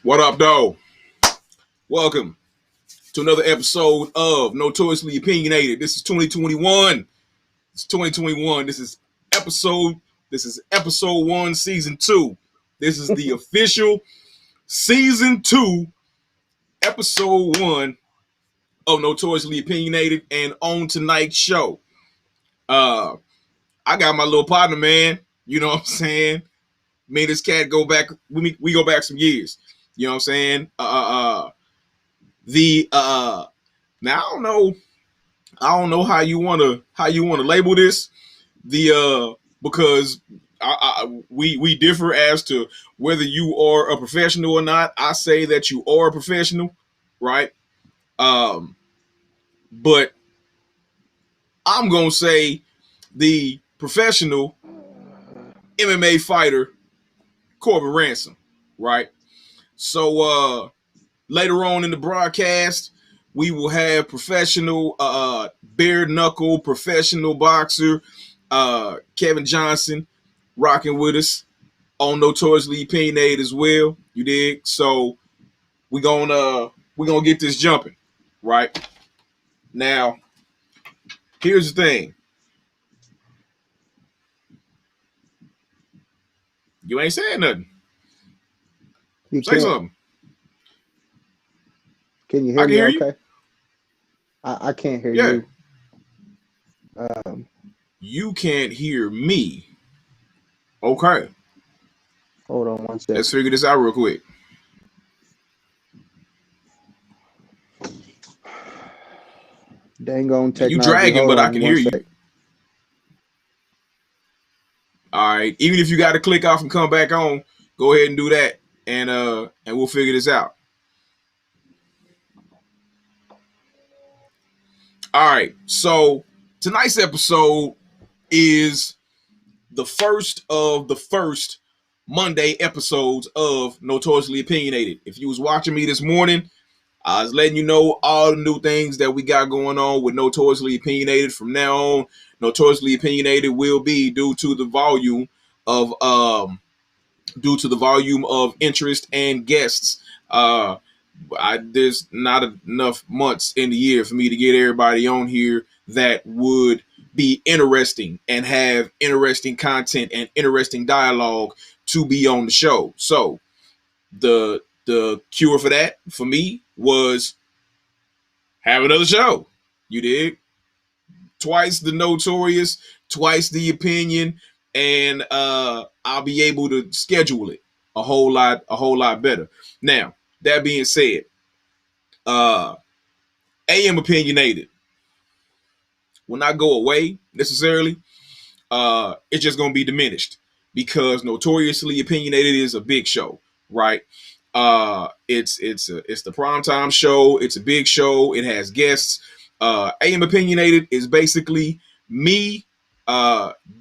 What up, though? Welcome to another episode of Notoriously Opinionated. This is 2021. It's 2021. Episode. This is episode 1, season 2. This is the official season 2, episode 1 of Notoriously Opinionated. And on tonight's show, I got my little partner, man. You know what I'm saying? Me and this cat go back. We go back some years. You know what I'm saying? Now I don't know how you wanna label this. Because we differ as to whether you are a professional or not. I say that you are a professional, right? But I'm gonna say the professional MMA fighter Corbin Ransom, right? So later on in the broadcast, we will have professional bare knuckle professional boxer Kevin Johnson rocking with us on Notoriously Opinionated as well. You dig? So we're gonna get this jumping, right? Now, here's the thing. You ain't saying nothing. Say something. Can you hear me? Okay. I can't hear you. You can't hear me. Okay. Hold on one second. Let's figure this out real quick. Dang on technology. You dragging, but I can hear you. All right. Even if you got to click off and come back on, go ahead and do that, and we'll figure this out. All right. So tonight's episode is the first of the first Monday episodes of Notoriously Opinionated. If you was watching me this morning, I was letting you know all the new things that we got going on with Notoriously Opinionated. From now on, Notoriously Opinionated will be due to the volume of interest and guests. There's not enough months in the year for me to get everybody on here that would be interesting and have interesting content and interesting dialogue to be on the show. So the cure for that for me was have another show. You dig? Twice the notorious, twice the opinion, and I'll be able to schedule it a whole lot better. Now, that being said, AM Opinionated will not go away necessarily. It's just gonna be diminished because Notoriously Opinionated is a big show, right? It's the primetime show. It's a big show. It has guests. AM Opinionated is basically me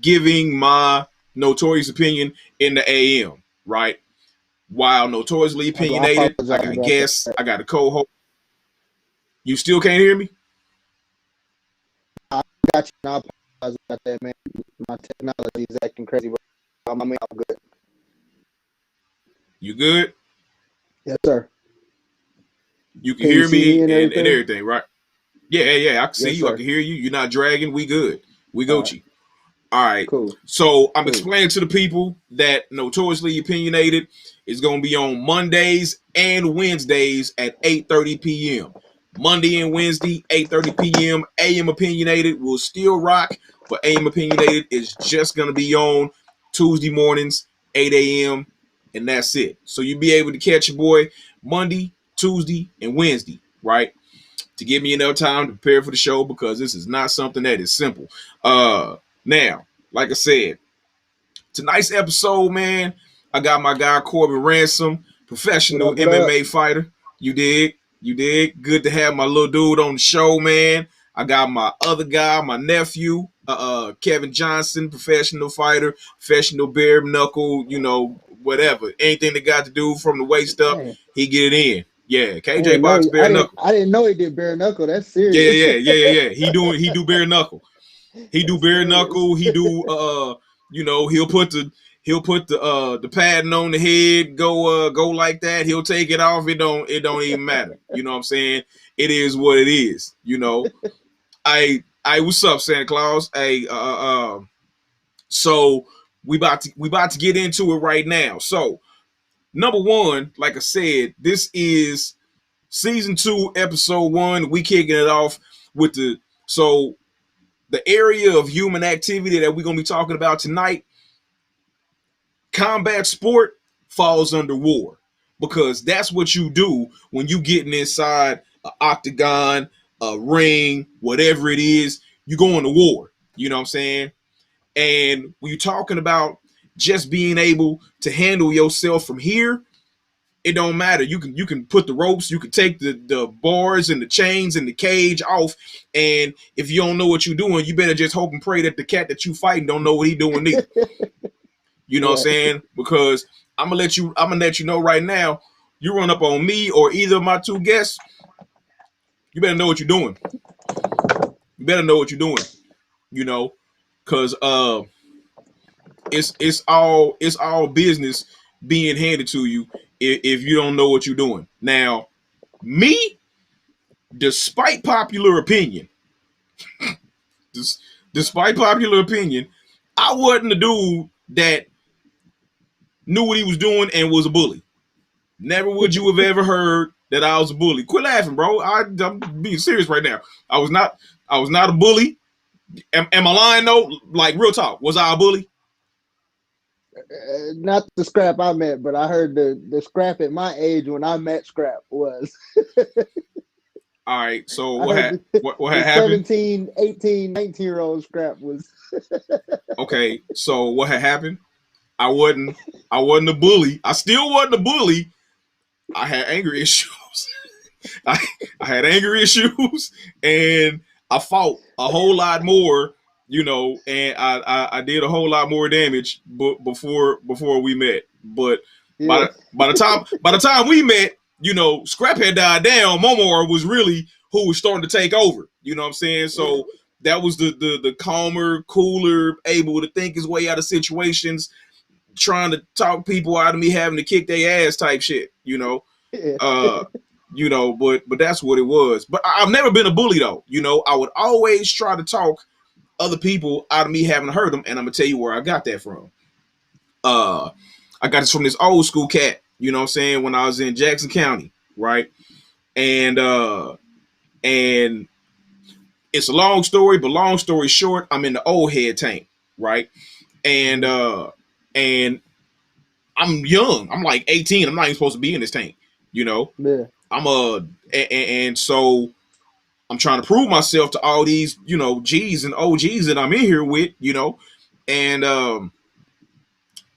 giving my notorious opinion in the AM, right? While Notoriously Opinionated, I got guests, I got a co-host. You still can't hear me? I got you. I apologize about that, man. My technology is acting crazy, but I'm good. You good? Yes, sir. You can hear me and everything, right? Yeah. I can see you. Sir. I can hear you. You're not dragging. We good. We Gucci. All right. Cool. So I'm explaining to the people that Notoriously Opinionated is going to be on Mondays and Wednesdays at 8:30 p.m. Monday and Wednesday, 8:30 p.m. AM Opinionated will still rock, but AM Opinionated is just going to be on Tuesday mornings, 8 a.m., and that's it. So you'll be able to catch your boy Monday, Tuesday, and Wednesday, right? To give me enough time to prepare for the show because this is not something that is simple. Now, like I said, tonight's episode, man, I got my guy Corbin Ransom, professional MMA fighter. You dig? Good to have my little dude on the show, man. I got my other guy, my nephew, Kevin Johnson, professional fighter, professional bare knuckle, whatever. Anything that got to do from the waist up, he get it in. Yeah, KJ box bare knuckle. I didn't know he did bare knuckle. That's serious. Yeah. He do bare knuckle. He do bare knuckle. He do he'll put the He'll put the padding on the head, go like that. He'll take it off. It don't even matter. You know what I'm saying? It is what it is. You know. I what's up, Santa Claus? Hey, so we about to get into it right now. So number one, like I said, this is season 2, episode 1. We kicking it off with the area of human activity that we're gonna be talking about tonight. Combat sport falls under war because that's what you do when you getting inside an octagon, a ring, whatever it is. You go into war. You know what I'm saying? And when you're talking about just being able to handle yourself from here, it don't matter. You can put the ropes, you can take the bars and the chains and the cage off. And if you don't know what you're doing, you better just hope and pray that the cat that you fighting don't know what he doing either. You know what I'm saying? Because I'm gonna let you know right now, you run up on me or either of my two guests, you better know what you're doing. You better know what you're doing. You know, because it's all business being handed to you if you don't know what you're doing. Now, me, despite popular opinion, despite popular opinion, I wasn't the dude that knew what he was doing and was a bully. Never would you have ever heard that I was a bully. Quit laughing, bro. I'm being serious right now. I was not. I was not a bully. Am I lying though? Like real talk. Was I a bully? Not the Scrap I met, but I heard the Scrap at my age when I met Scrap was. All right. So I heard what the had happened? 17, 18, 19-year-old Scrap was. Okay. So what had happened? I wasn't. I wasn't a bully. I still wasn't a bully. I had anger issues. I, I had anger issues, and I fought a whole lot more, and I did a whole lot more damage before we met. But Yeah. by the time we met, Scrap had died down. Momor was really who was starting to take over. You know what I'm saying? So that was the calmer, cooler, able to think his way out of situations, trying to talk people out of me having to kick their ass type shit. Yeah. Uh, but that's what it was. But I've never been a bully though. I would always try to talk other people out of me having to hurt them, and I'm gonna tell you where I got that from. I got this from this old school cat. You know what I'm saying? When I was in Jackson County, right? And it's a long story, but long story short, I'm in the old head tank, right? And and I'm young. I'm like 18. I'm not even supposed to be in this tank. Yeah. And so I'm trying to prove myself to all these, G's and OGs that I'm in here with, and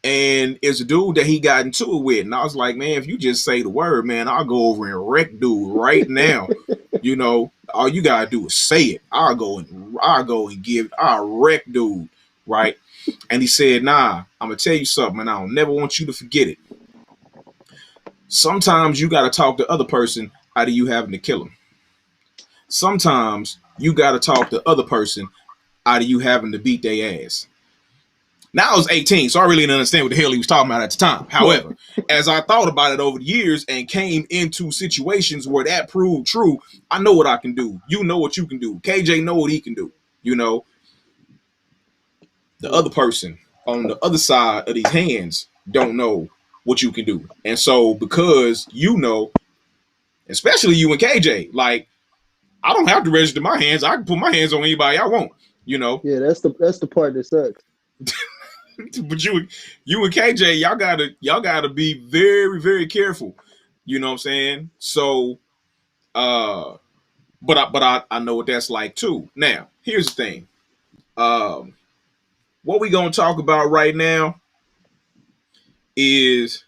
and it's a dude that he got into it with, and I was like, man, if you just say the word, man, I'll go over and wreck dude right now. All you gotta do is say it. I'll wreck dude, right? And he said, nah, I'm gonna tell you something, and I don't never want you to forget it. Sometimes you gotta talk the other person out of you having to kill him. Sometimes you gotta talk the other person out of you having to beat their ass. Now I was 18, so I really didn't understand what the hell he was talking about at the time. However, as I thought about it over the years and came into situations where that proved true, I know what I can do. You know what you can do. KJ know what he can do. The other person on the other side of these hands don't know what you can do. And so because especially you and KJ, like, I don't have to register my hands. I can put my hands on anybody I want, Yeah, that's the part that sucks. But you and KJ, y'all gotta be very, very careful. You know what I'm saying? So but I know what that's like too. Now, here's the thing. What we gonna talk about right now is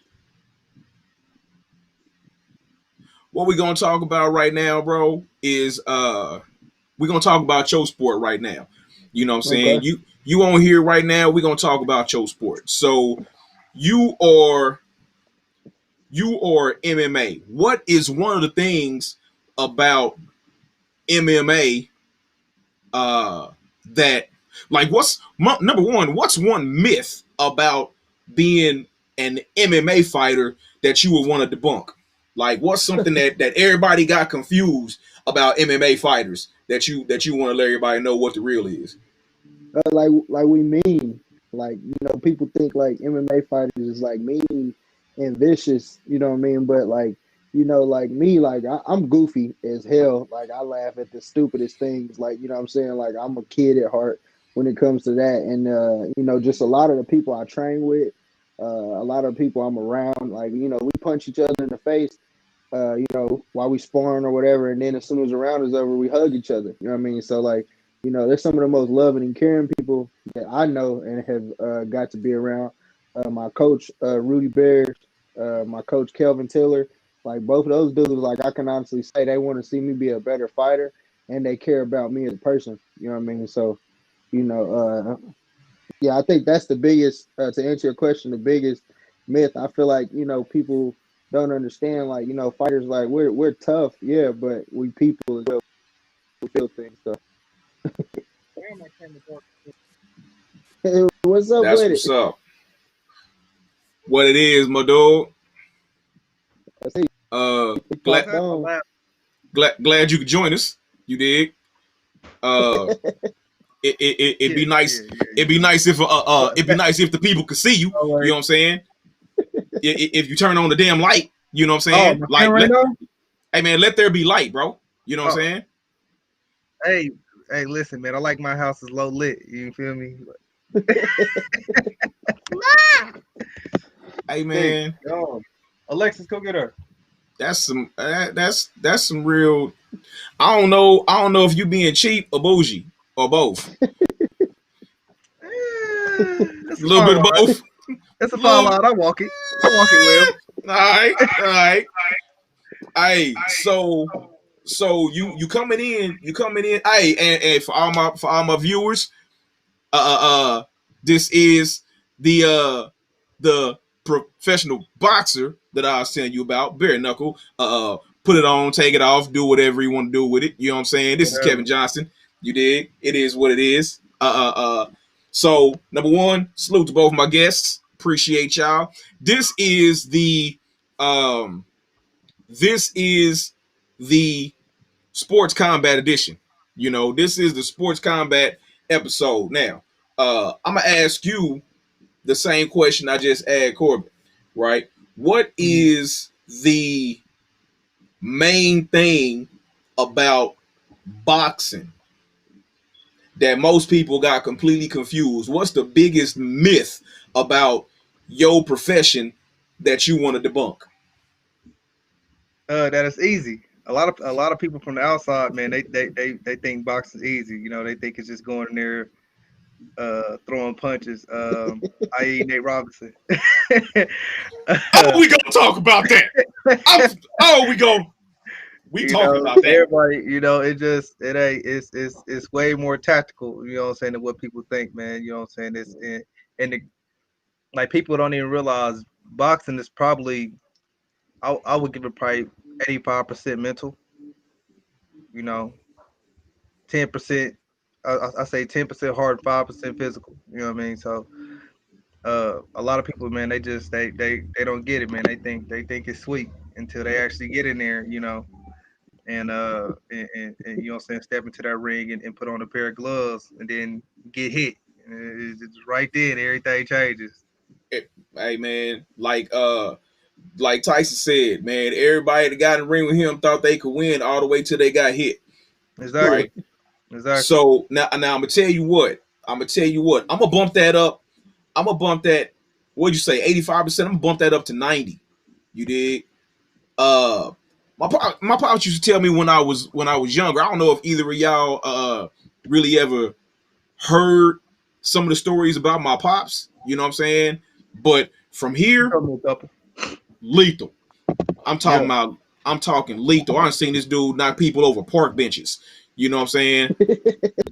what we gonna talk about right now, bro, is we're gonna talk about your sport right now. You know what I'm saying? Okay. You on here right now, we're gonna talk about your sport. So you are MMA. What is one of the things about MMA that, like, what's number one, what's one myth about being an MMA fighter that you would want to debunk? Like, what's something that everybody got confused about MMA fighters that you want to let everybody know what the real is? Like we mean, like people think like MMA fighters is like mean and vicious, you know what I mean? But like like me, like I'm goofy as hell. Like I laugh at the stupidest things. Like what I'm saying, like I'm a kid at heart when it comes to that. And just a lot of the people I train with, a lot of people I'm around, like we punch each other in the face. While we sparring or whatever, and then as soon as the round is over, we hug each other. You know what I mean? So like, there's some of the most loving and caring people that I know and have got to be around. My coach, Rudy Bears, my coach, Kelvin Tiller, like both of those dudes, like I can honestly say they want to see me be a better fighter and they care about me as a person. You know what I mean? So, you know, yeah, I think that's the biggest, to answer your question, the biggest myth. I feel like, people don't understand, like, fighters, like, we're tough, yeah, but we people as well, we feel things. So, hey, what's up That's with what's it? up. What it is, my dog. I see Uh, you glad popped on. glad you could join us. You did. Uh, it'd Yeah, be yeah, nice. yeah, It'd yeah. be nice if But it'd be nice if the people could see you. no You know worries. what I'm saying? If you turn on the damn light, you know what I'm Oh, saying? my Like, camera ain't on? hey man, let there be light, bro. You know what I'm Oh, saying? hey, hey, listen, man. I like my house is low lit. You feel me? Hey Hey, man, Alexis, go get her. that's some real. I don't know if you being cheap or bougie or both. A It's a little fine bit of line. both. It's a A fine little. line. I walk it. I walk it well. All right, all right. Hey, so you coming in? You coming in? Hey, and for all my viewers, uh, uh, this is the professional boxer that I was telling you about, bare knuckle. Put it on, take it off, do whatever you want to do with it. You know what I'm saying? This is Kevin Whatever. Johnston. You dig? It is what it is. So number one, salute to both my guests. Appreciate y'all. This is the um this is the sports combat edition. You know, this is the sports combat episode. Now, I'm gonna ask you the same question I just asked Corbin, right? What Mhm. is the main thing about boxing that most people got completely confused? What's the biggest myth about your profession that you want to debunk? That is easy. A lot of people from the outside, man, they think boxing's easy. They think it's just going in there, throwing punches. I.e. Nate Robinson. Oh, we gonna talk about that. I'm. Oh, we talking about that. Everybody, it ain't it's way more tactical, what I'm saying, than what people think, man. You know what I'm saying? And like people don't even realize boxing is probably I would give it probably 85% mental, you know, 10%. I say 10% hard, 5% physical. You know what I mean? So a lot of people, man, they don't get it, man. They think it's sweet until they actually get in there, and you know what I'm saying, step into that ring and put on a pair of gloves and then get hit. And it's right then everything changes. Hey man, like Tyson said, man, everybody that got in the ring with him thought they could win all the way till they got hit, Exactly. right? Exactly. So now I'm gonna tell you what. I'm gonna tell you what. I'm gonna bump that up. I'm gonna bump that. What'd you say? 85%. I'm gonna bump that up to 90. You dig? Uh, my pops used to tell me when I was younger. I don't know if either of y'all really ever heard some of the stories about my pops. You know what I'm saying? But from You here, told me a couple. lethal. I'm talking Yeah. about. I'm talking lethal. I've seen this dude knock people over park benches. You know what I'm saying?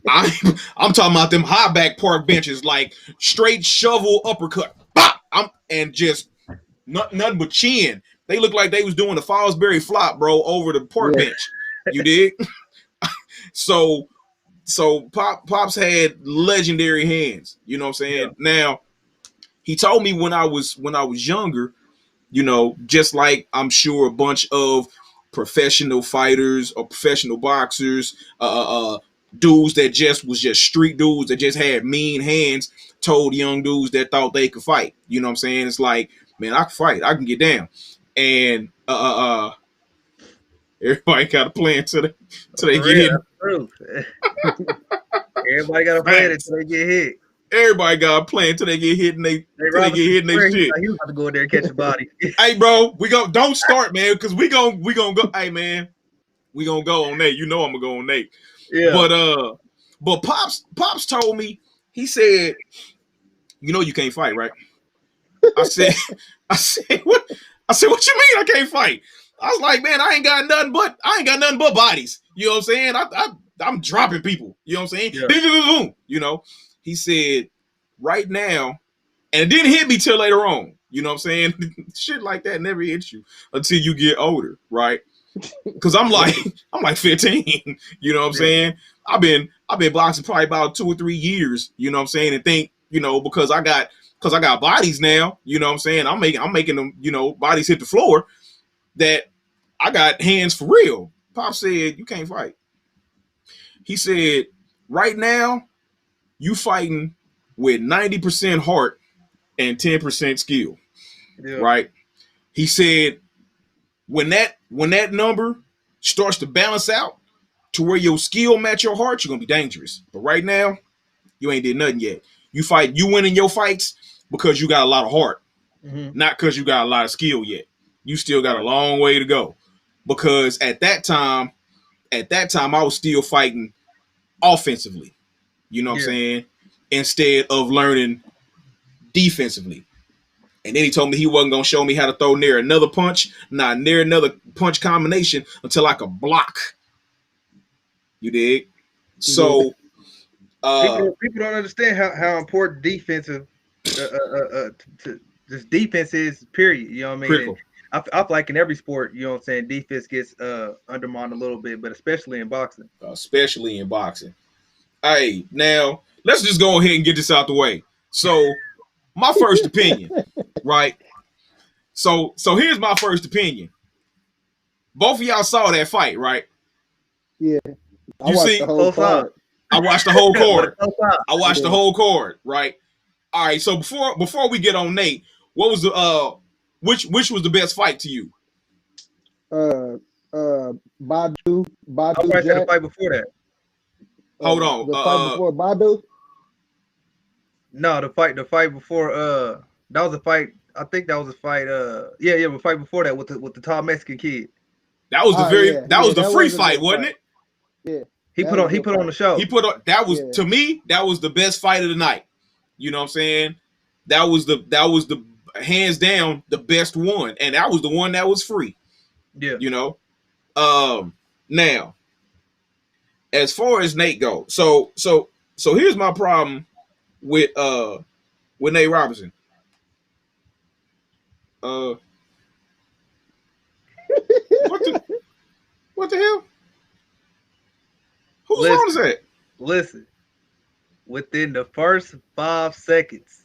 I, I'm talking about them high back park benches, like straight shovel uppercut. Bop! And just nothing but chin. They look like they was doing the Fosbury flop, bro, over the park Yeah, bench. You dig? So pops had legendary hands. You know what I'm Yeah. saying? Now he told me when I was younger, you know, just like I'm sure a bunch of professional fighters or professional boxers, dudes that was just street dudes that just had mean hands, told young dudes that thought they could fight. You know what I'm saying? It's like, man, I can fight, I can get down, and everybody got a plan till they For get real, hit. that's true. Everybody got a plan until they get hit. Everybody got a plan till they get hit and Hey, till they get hit and they Robinson, shit. he was about to go in there and catch a body. Hey, bro, don't start, man, because we gonna go. Hey, man, we gonna go on Nate. You know I'm gonna go on Nate. Yeah. But Pops told me, he said, you know you can't fight, right? I said, what? I said, what you mean I can't fight? I was like, man, I ain't got nothing but bodies. You know what I'm saying? I'm dropping people. You know what I'm saying? Yeah. You know, he said, right now, and it didn't hit me till later on. You know what I'm saying? Shit like that never hits you until you get older, right? Because I'm like 15. You know what I'm saying? I've been boxing probably about 2 or 3 years. You know what I'm saying? And think, you know, because I got bodies now. You know what I'm saying? I'm making them, you know, bodies hit the floor. That I got hands for real. Pop said, you can't fight. He said, right now, you fighting with 90% heart and 10% skill. Yeah. Right? He said, when that number starts to balance out to where your skill match your heart, you're gonna be dangerous. But right now, you ain't did nothing yet. You winning your fights because you got a lot of heart, not because you got a lot of skill yet. You still got a long way to go. Because at that time, I was still fighting offensively. You know what I'm saying? Instead of learning defensively. And then he told me he wasn't gonna show me how to throw near another punch punch combination until I could block. You dig? So people don't understand how important defensive to this defense is. Period. You know what I mean? Critical. I feel like in every sport, you know what I'm saying, defense gets undermined a little bit, but especially in boxing. Hey, now let's just go ahead and get this out the way. So, my first opinion, right? So here's my first opinion. Both of y'all saw that fight, right? Yeah. I watched the whole card. I watched the whole card, right? All right. So before we get on Nate, what was the which was the best fight to you? Badu I probably said the fight before that. Hold on. The fight before Badu? No, the fight before that was a fight. I think that was a fight. The fight before that with the tall Mexican kid. That was the free fight, wasn't it? Yeah. He put on the show. To me, that was the best fight of the night. You know what I'm saying? That was the hands down the best one, and that was the one that was free. Yeah. You know? Now, as far as Nate goes, so here's my problem with Nate Robinson. What the hell? Whose phone is that? Listen, within the first 5 seconds,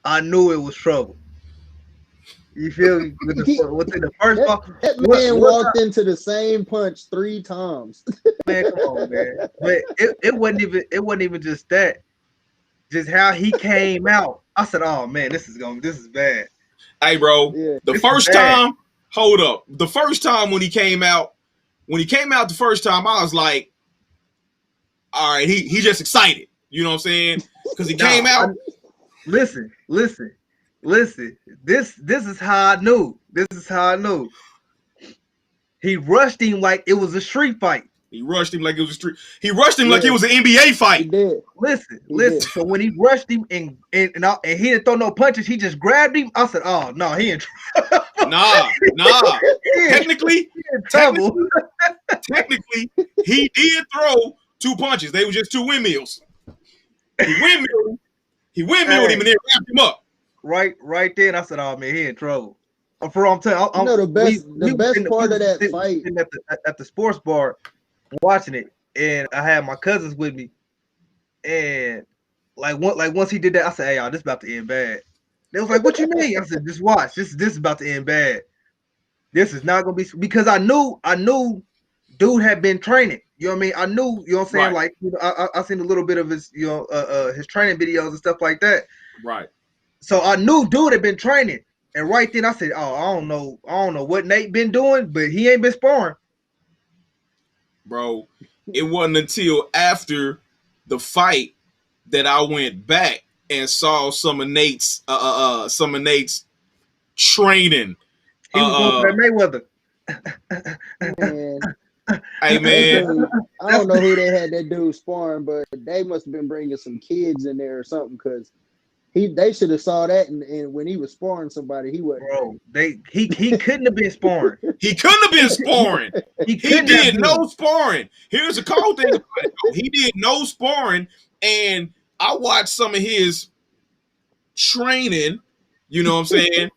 I knew it was trouble. You feel me? Within the first that man walked into the same punch 3 times. Man, come on, man. But it wasn't even just that. Just how he came out. I said, "Oh man, this is bad." Hey, bro, the first time, hold up. The first time when he came out the first time, I was like, all right, he just excited. You know what I'm saying? Because he came out. Listen. This is how I knew. He rushed him like it was a street fight. He rushed him like it was an NBA fight. He did. Listen. So when he rushed him and he didn't throw no punches, he just grabbed him. I said, "Oh no, he in trouble." Nah. Technically, he did throw 2 punches. They were just 2 windmills. He windmilled him and then wrapped him up. Right then, I said, "Oh man, he in trouble." I'm telling you, the best part of that fight at the sports bar watching it, and I had my cousins with me, and like once he did that, I said, "Hey y'all, this about to end bad." They was like, "What you mean?" I said, "Just watch. This is about to end bad. This is not gonna be," because I knew, dude had been training. You know what I mean? I knew. You know what I'm saying? Right. Like, I seen a little bit of his, his training videos and stuff like that. Right. So I knew dude had been training. And right then I said, "Oh, I don't know what Nate been doing, but he ain't been sparring." Bro, it wasn't until after the fight that I went back and saw some of Nate's training. He was going for that Mayweather. Man, Hey that man, dude, I don't know who they had that dude sparring, but they must have been bringing some kids in there or something because they should have saw that and when he was sparring somebody, he wasn't Bro, ready. he couldn't have been sparring. he couldn't have been sparring. He He couldn't have did been. no sparring. Here's the cold thing about it, though. He did no sparring, and I watched some of his training. You know what I'm saying?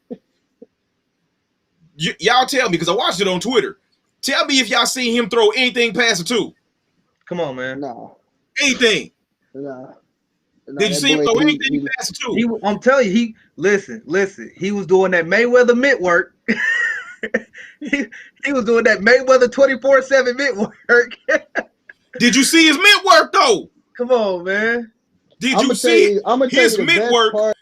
Y'all tell me, because I watched it on Twitter. Tell me if y'all seen him throw anything past a two. Come on, man. No, Anything. no. Did you see him throw anything past a two? I'm telling you, listen. He was doing that Mayweather mitt work. he was doing that Mayweather 24/7 mitt work. Did you see his mitt work though? Come on, man. Did you see I'm gonna tell you his the mitt best work? part.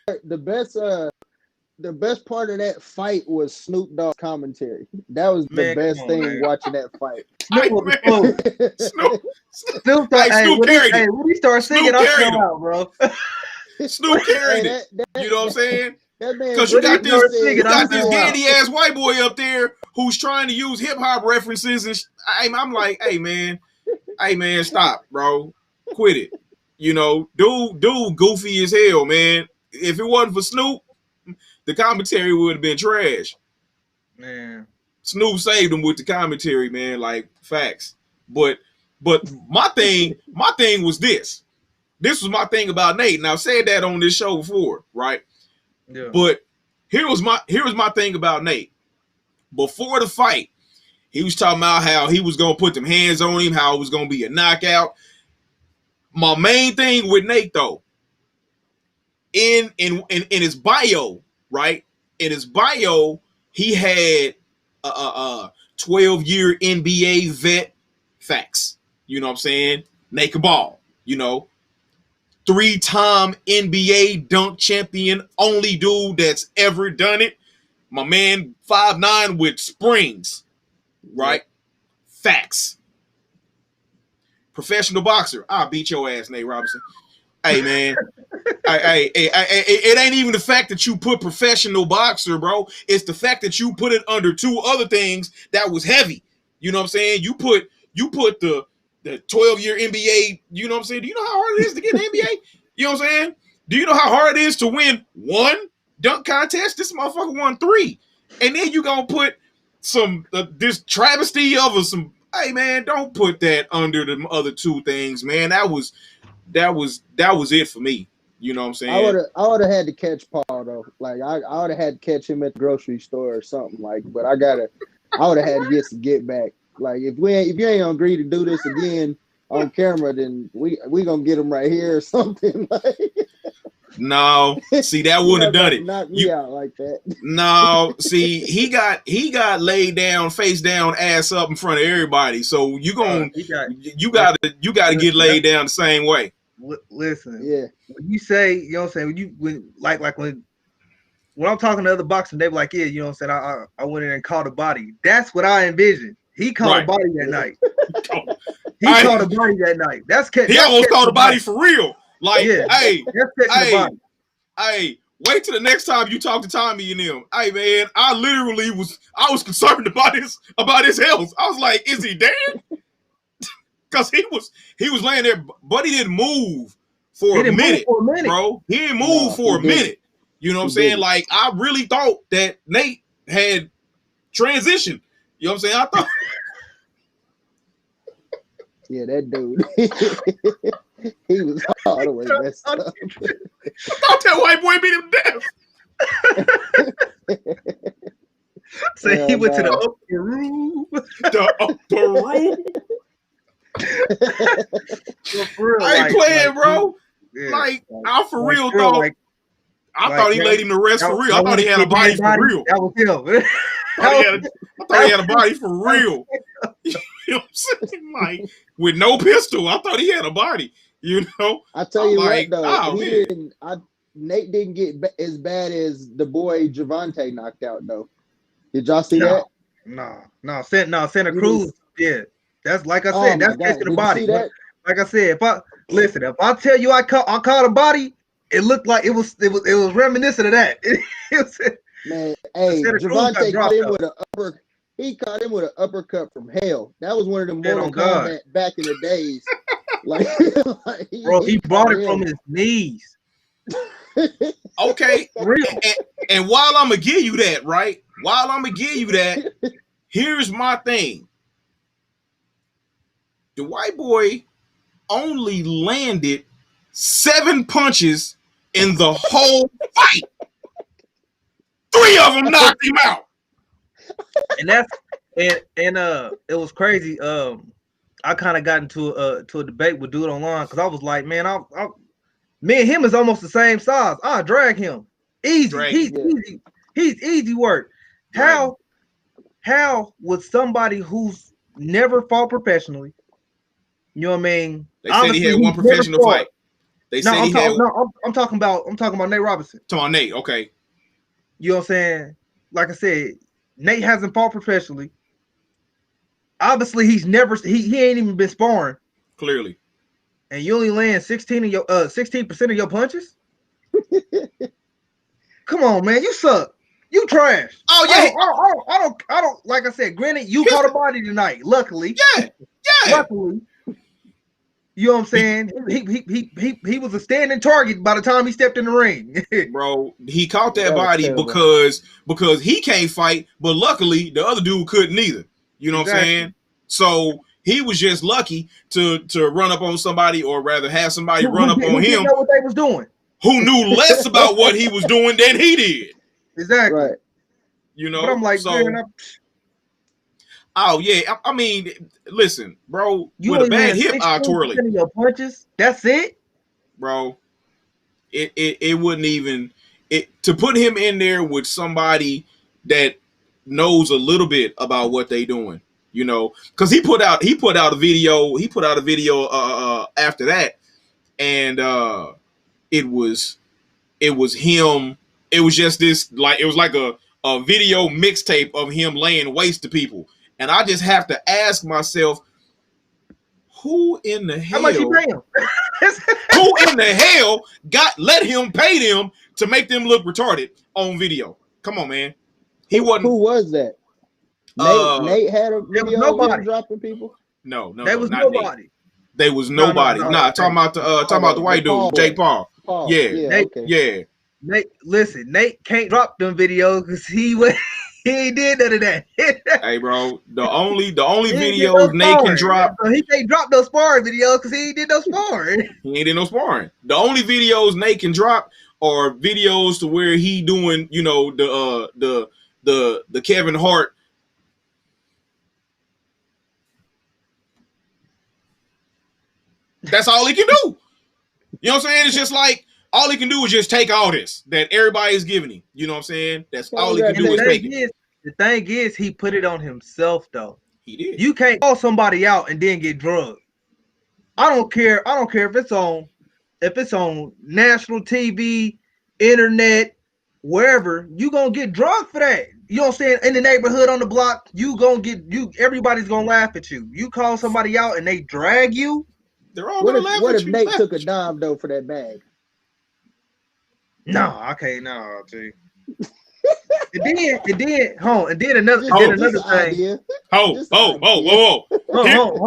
The best part of that fight was Snoop Dogg's commentary. That was the best thing watching that fight. Snoop, Snoop, when he started singing, I fell out, bro. Snoop carried it. You know what I'm saying? That man, because you got this dandy ass white boy up there who's trying to use hip hop references, and I'm like, hey man, stop, bro, quit it. You know, dude, goofy as hell, man. If it wasn't for Snoop, the commentary would have been trash. Man, Snoop saved him with the commentary, man. Like facts. But my thing was this. This was my thing about Nate. Now I've said that on this show before, right? Yeah. But here was my thing about Nate. Before the fight, he was talking about how he was gonna put them hands on him, how it was gonna be a knockout. My main thing with Nate though, in his bio, right? In his bio, he had a 12-year NBA vet. Facts. You know what I'm saying? Nate can ball. You know, 3-time NBA dunk champion, only dude that's ever done it. My man, 5'9" with springs, right? Facts. Professional boxer. I'll beat your ass, Nate Robinson. Hey, man. It ain't even the fact that you put professional boxer, bro. It's the fact that you put it under two other things that was heavy. You know what I'm saying? You put the 12-year NBA, you know what I'm saying? Do you know how hard it is to get an NBA? You know what I'm saying? Do you know how hard it is to win one dunk contest? This motherfucker won 3. And then you gonna put some this travesty of some. Hey man, don't put that under the other two things, man. That was it for me. You know what I'm saying? I would have had to catch Paul though. Like I would have had to catch him at the grocery store or something. Like, but I would have had to get back. Like if you ain't gonna agree to do this again on camera, then we gonna get him right here or something. No, see that wouldn't have done it. Knock me out like that. No, see he got laid down, face down, ass up in front of everybody. So you gotta get laid down the same way. Listen, yeah. When you say, you know what I'm saying, when I'm talking to other boxers, they were like, yeah, you know what I'm saying, I went in and caught a body. That's what I envisioned. He caught a body that night. He caught a body that night. He almost caught a body for real. Like, hey, wait till the next time you talk to Tommy and them. Hey man, I was concerned about his health. I was like, is he dead? Because he was laying there, but he didn't move for a minute, bro. He didn't move for a minute. You know what I'm saying? Like, I really thought that Nate had transitioned. You know what I'm saying? I thought. Yeah, that dude. He was all the way messed up. I thought that white boy beat him death. So he went to the upper room. The upper room. Real, I ain't playing, bro. Yeah, like, I for real thought. I Like thought he laid him to rest for real. I thought he had a body for real. That was him. I thought he had a body for real. You know what I'm saying? Like with no pistol. I thought he had a body. You know? I tell you like, what though, oh, he man. didn't. Nate didn't get as bad as the boy Javante knocked out though. Did y'all see that? No, Santa You Cruz. Yeah, that's like I Oh said. my That's God! catching the Did you body. see that? Like I said, if I tell you I caught a body, it looked like it was reminiscent of that. Man, hey, Santa Cruz got Javante caught dropped him though. with an upper. He caught him with an uppercut from hell. That was one of the Man, Mortal on God, Kombat back in the days. Like, bro, he brought caught it from him. his knees. Okay. For real. And while I'm gonna give you that, right? While I'm gonna give you that, here's my thing. The white boy only landed 7 punches in the whole fight. 3 of them knocked him out. And that's and it was crazy. I kind of got into a debate with dude online because I was like, man, me and him is almost the same size. I drag him easy. Dragon. He's easy work. Dragon. How would somebody who's never fought professionally, you know what I mean? They said he had one professional fight. They said he had. I'm talking about Nate Robinson. Come on, Nate. Okay. You know what I'm saying? Like I said, Nate hasn't fought professionally. Obviously, he ain't even been sparring. Clearly. And you only land 16% of your punches? Come on, man, you suck. You trash. Oh yeah. I don't like I said, granted, you caught a body tonight, luckily. Yeah. Luckily. You know what I'm saying? He was a standing target by the time he stepped in the ring. Bro, he caught that That was body terrible. because he can't fight, but luckily the other dude couldn't either. You know what I'm saying? So he was just lucky to run up on somebody, or rather have somebody run up on him know what they was doing. who knew less about what he was doing than he did. Exactly. Right. You know, but I'm like, so, man, oh yeah, I mean, listen, bro, you with a bad only hip, I 16% twirl it, of your punches. That's it, bro. It wouldn't even to put him in there with somebody that knows a little bit about what they doing. You know, because he put out a video after that, and it was him. It was just this, like, it was like a video mixtape of him laying waste to people. And I just have to ask myself, who in the hell? how much you pay him? Who in the hell let him pay them to make them look retarded on video? Come on, man. He wasn't. Who was that? Nate had a video of him dropping people. No, There was not nobody. Nate. There was nobody. Nah, talking about the white dude, Jake Paul. Yeah, Nate, okay. Yeah. Nate, listen, Nate can't drop them videos because he ain't did none of that. Hey, bro, the only videos Nate can drop. So he can't drop those sparring videos because he ain't did no sparring. He ain't did no sparring. The only videos Nate can drop are videos to where he doing, you know, the Kevin Hart. That's all he can do. You know what I'm saying? It's just like all he can do is just take all this that everybody's giving him. You know what I'm saying? That's all he can do is take it. The thing is, he put it on himself, though. He did. You can't call somebody out and then get drugged. I don't care if it's on national TV, internet, wherever. You gonna get drugged for that. You know what I'm saying? In the neighborhood, on the block, everybody's gonna laugh at you. You call somebody out and they drag you. They're all gonna laugh at you. What if Nate took a dime though for that bag? No, I can't. No, G. And then another thing.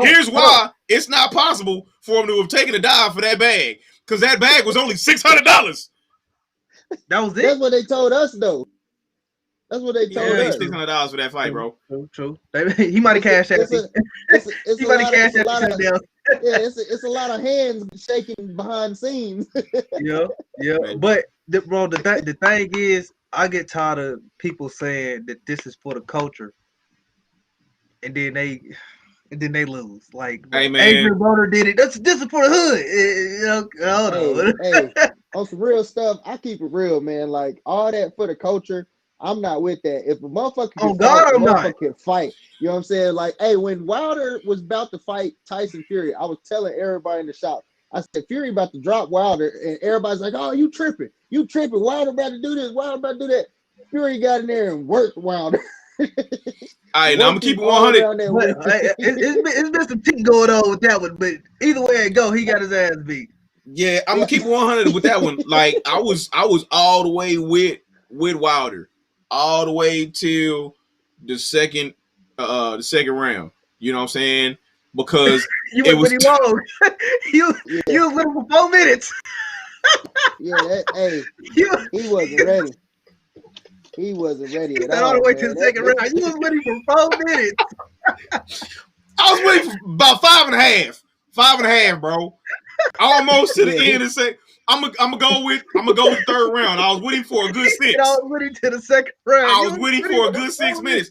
Here's why it's not possible for him to have taken a dive for that bag, because that bag was only $600. That was it. That's what they told us, though. That's what they told us. $600 for that fight, bro. True. He might have cashed that. He might have cashed that. Yeah, it's a lot of hands shaking behind scenes. Yeah. But the thing is, I get tired of people saying that this is for the culture, and then they lose. Like, hey, man, Adrian Broner did it. This is for the hood. on some real stuff, I keep it real, man. Like all that for the culture, I'm not with that. If a motherfucker Oh can fight, God, a I'm not. motherfucker can fight. You know what I'm saying? Like, hey, when Wilder was about to fight Tyson Fury, I was telling everybody in the shop, I said, Fury about to drop Wilder, and everybody's like, oh, you tripping. You tripping. Wilder about to do this. Wilder about to do that. Fury got in there and worked Wilder. All right, now I'm gonna Worked keep him it all 100. around that But ring. it's been some tick going on with that one. But either way it go, he got his ass beat. Yeah, I'm Yeah. gonna keep it 100 with that one. Like I was all the way with Wilder, all the way till the second round. You know what I'm saying? Because You it was was pretty long. you Yeah. you was with him for 4 minutes. Yeah, hey, You he wasn't ready. He wasn't ready he at said all the all, way to man. the second round. You was with him for 4 minutes. I was waiting for about 5.5. 5.5, bro. Almost to the Yeah, end and say, I'm gonna go with the third round. I was waiting for a good You know, 6. with him to the second round. I You was was waiting with him for a for good 6 4 minutes. minutes.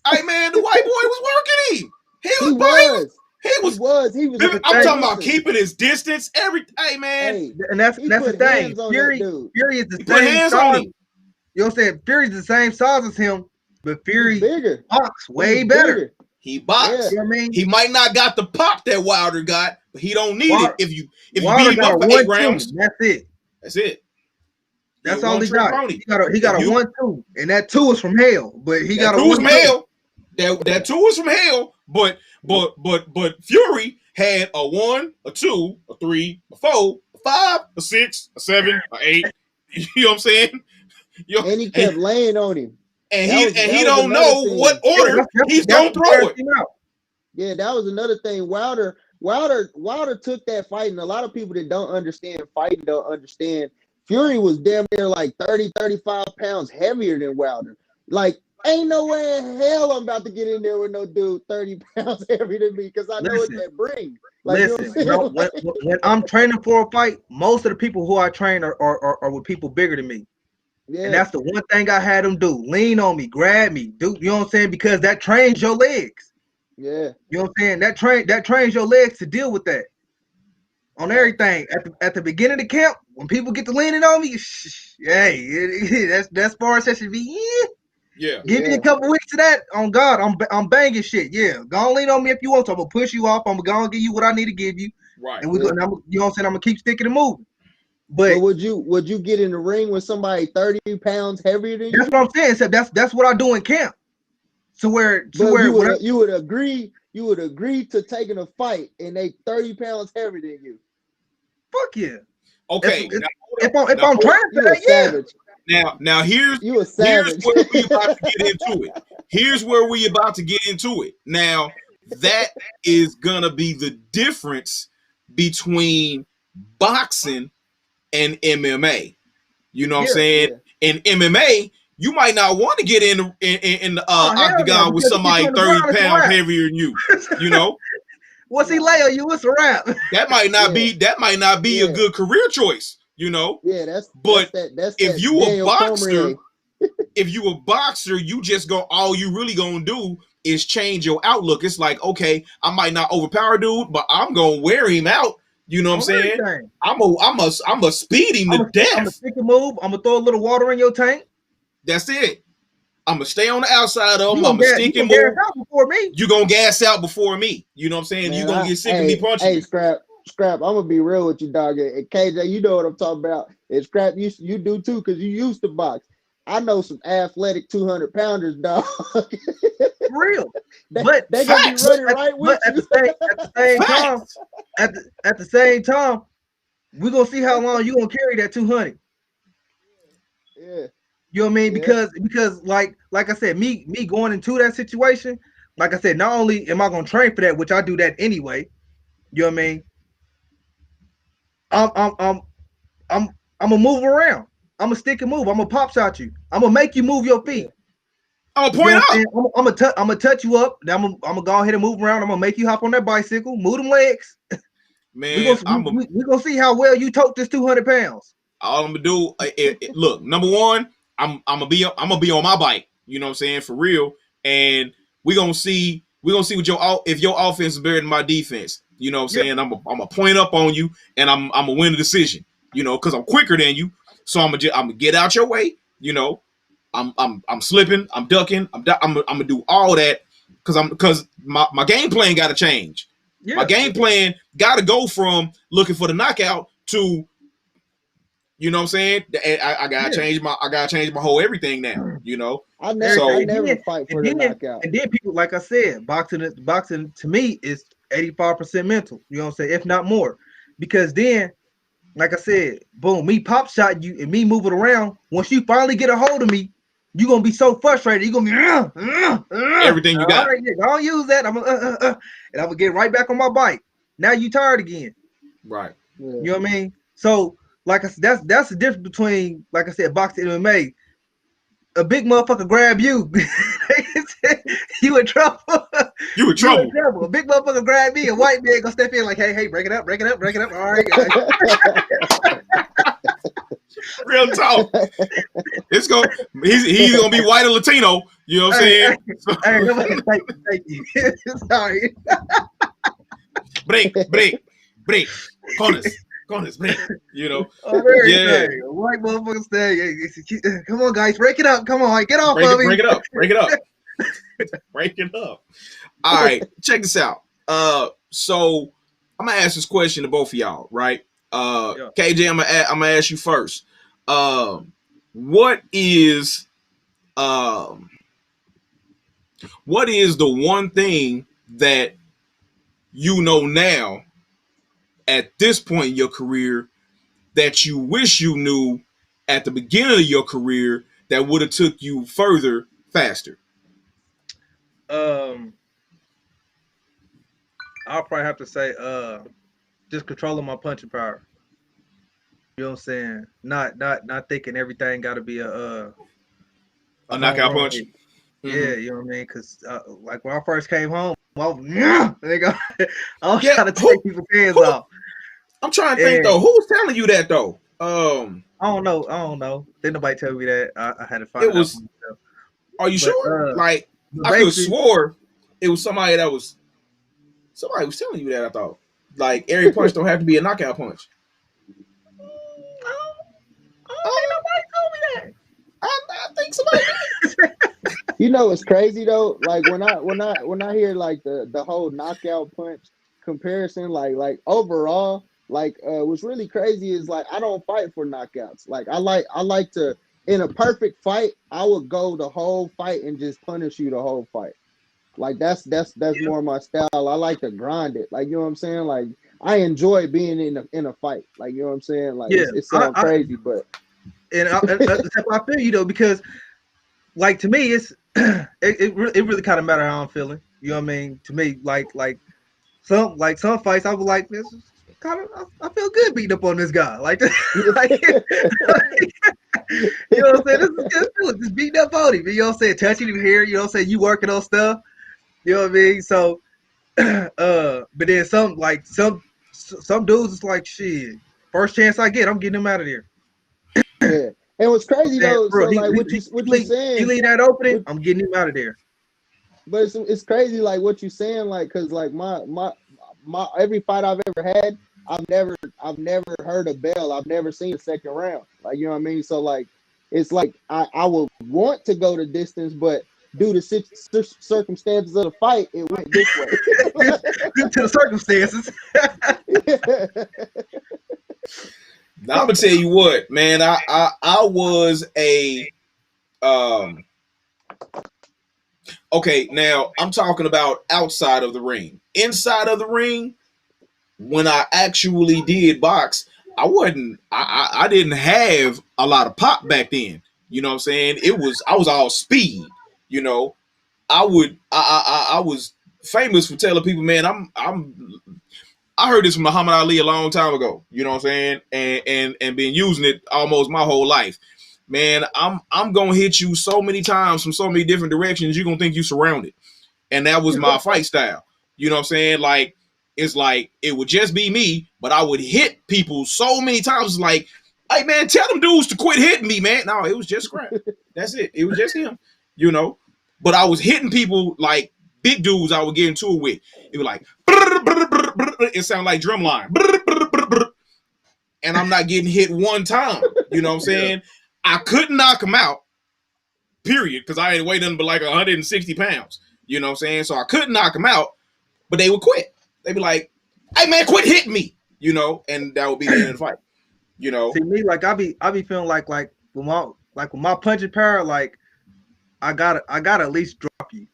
Hey man, the white boy was working him. He he was, bro. was. He He was. was. He was. That's the I'm thing. talking about Listen, keeping his distance. Hey man, hey, And that's he the put thing. hands on that Fury dude. is the he put same hands on size. him. You know what I'm saying? Fury's the same size as him, but He's Fury bigger. box He's way better. bigger. He Yeah. boxed. You know what I mean? He might not got the pop that Wilder got, but he don't need it. Wilder, If you beat Wilder him got a up for 8 1-2. rounds, That's it. that's it. He a That's all one he trick got. pony. He got If a you 1-2, and that 2 is from hell. But he that got a two is from 1-2. hell. That 2 is from hell. But Fury had a 1, a 2, a 3, a 4, a 5, a 6, a 7, a 8. You know what I'm saying? And he kept laying on him. And That he was don't another know what thing. Yeah, order he's that's gonna what throw wears it. him out. Yeah, that was another thing. Wilder took that fight, and a lot of people that don't understand fighting don't understand. Fury was damn near like 30, 35 pounds heavier than Wilder. Like, ain't no way in hell I'm about to get in there with no dude 30 pounds heavier than me because I know what Listen, that brings. Like, you know listen. what I'm saying? When I'm training for a fight, most of the people who I train are with people bigger than me. And Yeah, that's the one thing I had them do. Lean on me, grab me, do you know what I'm saying? Because that trains your legs. yeah. You know what I'm saying? That trains your legs to deal with that on everything. At the beginning of the camp, when people get to leaning on me, hey, that's far as that should be. Yeah. Give me a Yeah, couple weeks of that. On God, I'm banging shit. Yeah, go on lean on me if you want to. I'm gonna push you off. I'm gonna give you what I need to give you, Right. and yeah. you know what I'm saying. I'm gonna keep sticking and moving. But But would you get in the ring with somebody 30 pounds heavier than that's you? what I'm saying. So that's what I do in camp. To where But when I, you would agree to taking a fight and they 30 pounds heavier than you. fuck yeah. If Okay. Now, if now, I'm trying for You a that, yeah. savage. now You a here's savage. where we about to get into it. Here's where we about to get into it. Now, that is gonna be the difference between boxing and MMA. You know what I'm Yeah. saying? Yeah. In MMA, you might not want to get in the Oh hell no, octagon with because he get you somebody on the 30 ground, it's a pounds wrap. heavier than you. You know, Once he Nah. lay on you, it's a wrap. that might not Yeah. be a Yeah. good career choice. You know, Yeah, but that's if that you a Daniel boxer, Cormier. you just go. All you really gonna do is change your outlook. It's like, okay, I might not overpower dude, but I'm gonna wear him out. You know what I'm On saying? everything. I'm a speed him to I'm a death. stick and move. I'm gonna throw a little water in your tank. That's it. I'm gonna stay on the outside of You him. I'm gonna you stick and gonna gas move. out before me. You gonna gas out before me. You know what I'm saying? You Man, gonna get sick of me punching you. Scrap. I'm gonna be real with you, dog. And KJ, you know what I'm talking about. And Scrap, you do too, because you used to box. I know some athletic 200 pounders, dog. For real. they But they gonna be Facts. running right with at you. the same time, Facts. at the same time, we're gonna see how long you gonna carry that 200. Yeah, You know what I mean? yeah, Because like I said, me going into that situation, like I said, not only am I gonna train for that, which I do that anyway. You know what I mean? I'm I'm I'm I'm I'm gonna move around. I'm gonna stick and move. I'm gonna pop shot you. I'm gonna make you move your yeah, feet. I'm gonna You know point what I'm up. saying? I'm gonna touch you up. Then I'm gonna go ahead and move around. I'm gonna make you hop on that bicycle, move them legs. Man, We gonna see how well you tote this 200 pounds. all I'm gonna do. Look, number one, I'm gonna be on my bike. You know what I'm saying, for real. And we gonna see what if your offense is better than my defense. You know what I'm Yeah, saying. I'm gonna point up on you, and I'm gonna win the decision. because I'm quicker than you. So I'm gonna get out your way. I'm slipping, I'm ducking, I'm gonna do all that because my game plan got to change. Yeah. My game plan got to go from looking for the knockout to, you know what I'm saying? I gotta change my whole everything now. I So never fight for the knockout. And then people, like I said, boxing to me is 85% mental. You know what I'm saying? If not more, because then, like I said, boom, me pop shot you and me moving around. Once you finally get a hold of me, you're gonna be so frustrated. You're gonna be everything you got. All right, yeah, I'll use that. I'm gonna and I'm gonna get right back on my bike. Now you tired again. Right. Yeah. You know what I mean? So, like I said, that's the difference between, like I said, boxing and MMA. A big motherfucker grab you, you in trouble. You in trouble. A big motherfucker grab me. A white man gonna step in like, hey, break it up. All right, guys. Real talk. He's gonna be white or Latino. You know what I'm saying? Thank you. Sorry. Break. Corners, break. Yeah. White motherfucker say, come on, guys, break it up. Come on, get off of me. Break it up. Break it up. All right, check this out. So I'm gonna ask this question to both of y'all, right? KJ, I'm gonna ask you first. What is the one thing that you know now at this point in your career that you wish you knew at the beginning of your career that would have took you further faster? I'll probably have to say just controlling my punching power. You know what I'm saying? Not thinking everything got to be a knockout punch. Yeah, you know what I mean? Because like when I first came home, I was trying to take people's hands off. I'm trying to think though. Who's telling you that though? I don't know. Didn't nobody tell me that. I had to find it out for myself. Are you sure? I could have swore it was somebody was telling you that. I thought like every punch don't have to be a knockout punch. I don't think nobody told me that. I think somebody did. You know, it's crazy though. Like when I hear like the whole knockout punch comparison, like overall, like what's really crazy is like I don't fight for knockouts. Like I like to, in a perfect fight, I would go the whole fight and just punish you the whole fight. Like that's more my style. I like to grind it. Like, you know what I'm saying? Like I enjoy being in a fight. Like, you know what I'm saying? Like it sounds crazy, but I feel you though, because like to me it's it really kind of matter how I'm feeling. You know what I mean? To me, like some fights I was like, this is kind of, I feel good beating up on this guy. Like, like you know what I'm saying? This is good feeling, just beating up on him. You know what I'm saying? Touching him here, you know what I'm saying? You working on stuff. You know what I mean? So but then some dudes it's like, shit, first chance I get, I'm getting him out of there. Yeah. And what's crazy though, bro, so like what you saying, you leave that opening, I'm getting him out of there. But it's crazy like what you saying, like, cause like my every fight I've ever had, I've never heard a bell. I've never seen a second round. Like, you know what I mean? So like it's like I would want to go the distance, but due to circumstances of the fight, it went this way. Due to the circumstances. Now, I'm gonna tell you what, man. I was a okay. Now I'm talking about outside of the ring. Inside of the ring, when I actually did box, I didn't have a lot of pop back then. You know what I'm saying? I was all speed. You know, I was famous for telling people, man, I heard this from Muhammad Ali a long time ago. You know what I'm saying? And been using it almost my whole life. Man, I'm gonna hit you so many times from so many different directions, you're gonna think you surrounded. And that was my fight style. You know what I'm saying? Like, it's like it would just be me, but I would hit people so many times. Like, hey man, tell them dudes to quit hitting me, man. No, it was just Scrap. That's it. It was just him. You know? But I was hitting people like big dudes I would get into it with. It was like it sounded like drumline. and I'm not getting hit one time. You know what I'm saying? I couldn't knock him out, period, because I ain't weighed nothing but like 160 pounds. You know what I'm saying? So I couldn't knock him out, but they would quit. They'd be like, "Hey man, quit hitting me," you know, and that would be the end of the fight. You know, See me, like I be feeling like with my punching power, like I gotta at least drop you.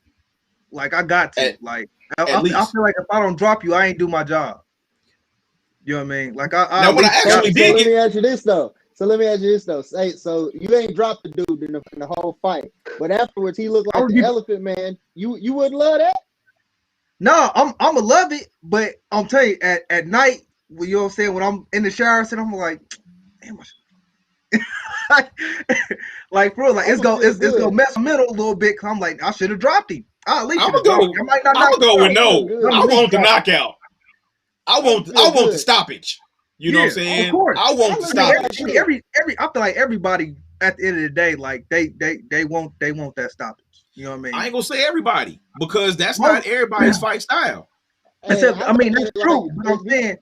Like I got to. Like at I least. feel like if I don't drop you, I ain't do my job. You know what I mean? Like I Now, at what I least actually gotta, did let get, me ask you this though. Say, so you ain't dropped the dude in the whole fight, but afterwards he looked I like would the be, Elephant Man. You wouldn't love that? no, I'm love it, but I'm telling you, at night, you know what I'm saying, when I'm in the shower, sitting, I'm like, damn, like bro, like I'm gonna feel it's gonna good. mess my mental a little bit. Cause I'm like, I should have dropped him. I at least I'm should have gonna dropped go. him. I might not I'm knock gonna go him with out. I'm gonna feel no. good. I'm I at least want the drop him. knockout. I I'm gonna feel want the good. stoppage. You know what I'm Yeah, of saying? course. I want the I I mean, look at it stoppage. like this. I feel like everybody at the end of the day, like they want that stoppage. You know what I I mean? ain't gonna say everybody because that's Most, not everybody's fight style. Hey, I I look mean, at that's it like true, but I'm if you saying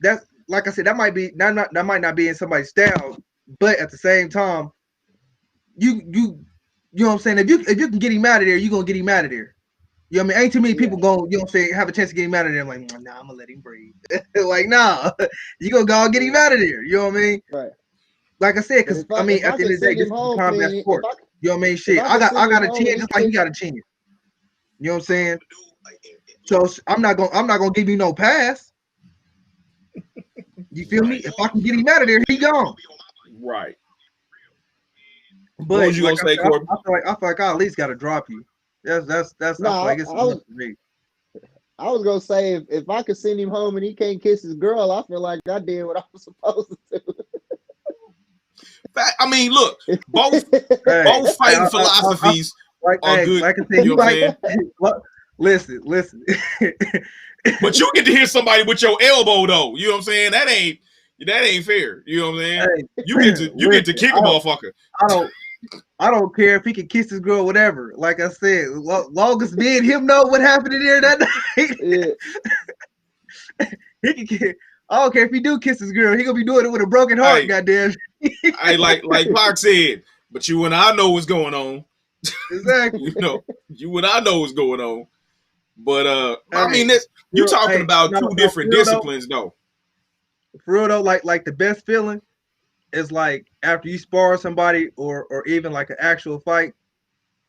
that's like I said, that might be that might not be in somebody's style, but at the same time, you know what I'm saying. If you can get him out of there, you gonna get him out of there. You know what I mean? Ain't too many yeah, people going, you know what I'm saying, have a chance to get him out of there. I'm like, nah, I'm gonna let him breathe. Like, nah, you gonna go get him yeah, out of there. You know what I mean? right. Like I said, But because I mean, if at I the end could of the day, send this him is a home, combat then if sport. You know what I mean? Shit, I could I send got him a home chin and he just like he kicked, got a chin. You know what I'm saying? So I'm not gonna give you no pass. You feel me? Right. If I can get him out of there, he gone. Right. What But was you like gonna I say, said, Corbin? I feel like I at least gotta drop you. That's I feel nah, like it's enough for me. I was gonna say if I could send him home and he can't kiss his girl, I feel like I did what I was supposed to I mean, look, both Hey, fighting philosophies are good. like I said, You you know what I'm right. saying? Listen. But you get to hit somebody with your elbow though. You know what I'm saying? That ain't fair. You know what I'm saying? Hey, You get to listen. kick a motherfucker. I don't I don't care if he can kiss his girl, whatever. Like I said, long as me and him know what happened in there that yeah, night, he can kiss. I don't care if he do kiss his girl. He gonna be doing it with a broken heart. I Goddamn. like Pac said, but you and I know what's going on. Exactly. You know, you and I know what's going on. But I Hey, mean, this you talking hey, about no, two no, different disciplines though. for real though, like the best feeling is like after you spar somebody or even like an actual fight